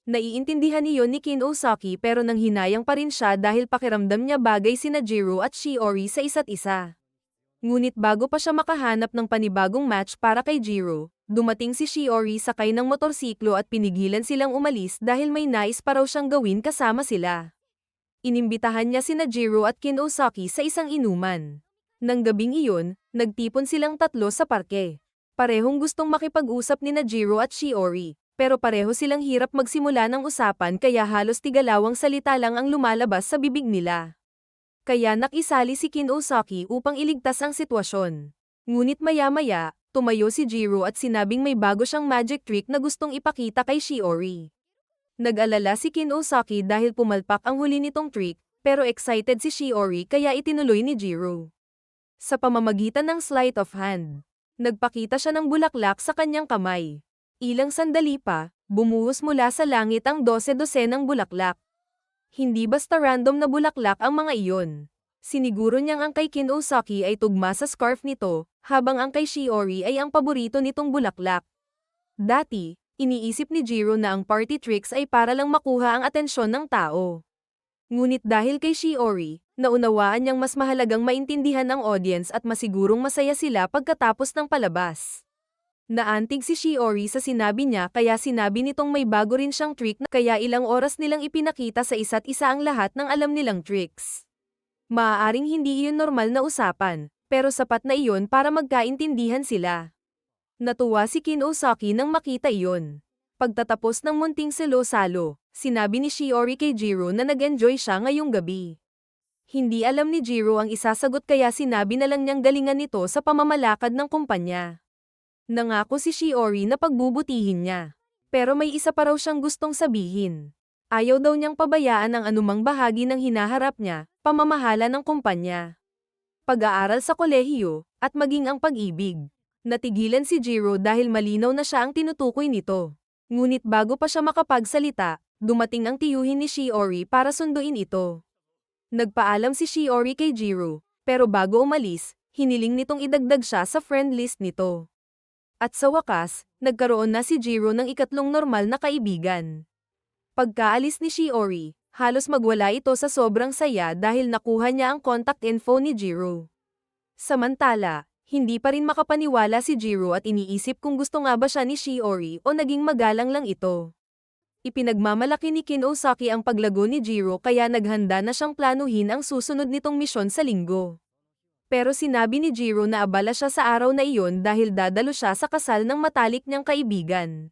Naiintindihan iyon ni Kin Osaki pero nanghinayang pa rin siya dahil pakiramdam niya bagay sina Jiro at Shiori sa isa't isa. Ngunit bago pa siya makahanap ng panibagong match para kay Jiro, dumating si Shiori sakay ng motorsiklo at pinigilan silang umalis dahil may nais pa raw siyang gawin kasama sila. Inimbitahan niya sina Jiro at Kin Osaki sa isang inuman. Nang gabing iyon, nagtipon silang tatlo sa parke. Parehong gustong makipag-usap ni Jiro at Shiori, pero pareho silang hirap magsimula ng usapan kaya halos tigalawang salita lang ang lumalabas sa bibig nila. Kaya nakisali si Kin Osaki upang iligtas ang sitwasyon. Ngunit maya-maya, tumayo si Jiro at sinabing may bago siyang magic trick na gustong ipakita kay Shiori. Nag-alala si Kin Osaki dahil pumalpak ang huli nitong trick, pero excited si Shiori kaya itinuloy ni Jiro. Sa pamamagitan ng sleight of hand, nagpakita siya ng bulaklak sa kanyang kamay. Ilang sandali pa, bumuhos mula sa langit ang 12-12 ng bulaklak. Hindi basta random na bulaklak ang mga iyon. Siniguro niyang ang kay Kin Osaki ay tugma sa scarf nito, habang ang kay Shiori ay ang paborito nitong bulaklak. Dati, iniisip ni Jiro na ang party tricks ay para lang makuha ang atensyon ng tao. Ngunit dahil kay Shiori, naunawaan niyang mas mahalagang maintindihan ang audience at masigurong masaya sila pagkatapos ng palabas. Naantig si Shiori sa sinabi niya kaya sinabi nitong may bago rin siyang trick na kaya ilang oras nilang ipinakita sa isa't isa ang lahat ng alam nilang tricks. Maaaring hindi iyon normal na usapan, pero sapat na iyon para magkaintindihan sila. Natuwa si Kin Osaki nang makita iyon. Pagtatapos ng munting salo-salo, sinabi ni Shiori kay Jiro na nag-enjoy siya ngayong gabi. Hindi alam ni Jiro ang isasagot kaya sinabi na lang niyang galingan nito sa pamamalakad ng kumpanya. Nangako si Shiori na pagbubutihin niya. Pero may isa pa raw siyang gustong sabihin. Ayaw daw niyang pabayaan ang anumang bahagi ng hinaharap niya, pamamahala ng kumpanya, pag-aaral sa kolehiyo, at maging ang pag-ibig. Natigilan si Jiro dahil malinaw na siya ang tinutukoy nito. Ngunit bago pa siya makapagsalita, dumating ang tiyuhin ni Shiori para sunduin ito. Nagpaalam si Shiori kay Jiro, pero bago umalis, hiniling nitong idagdag siya sa friend list nito. At sa wakas, nagkaroon na si Jiro ng ikatlong normal na kaibigan. Pagkaalis ni Shiori, halos magwala ito sa sobrang saya dahil nakuha niya ang contact info ni Jiro. Samantala, hindi pa rin makapaniwala si Jiro at iniisip kung gusto nga ba siya ni Shiori o naging magalang lang ito. Ipinagmamalaki ni Kin Osaki ang paglago ni Jiro kaya naghanda na siyang planuhin ang susunod nitong misyon sa linggo. Pero sinabi ni Jiro na abala siya sa araw na iyon dahil dadalo siya sa kasal ng matalik niyang kaibigan.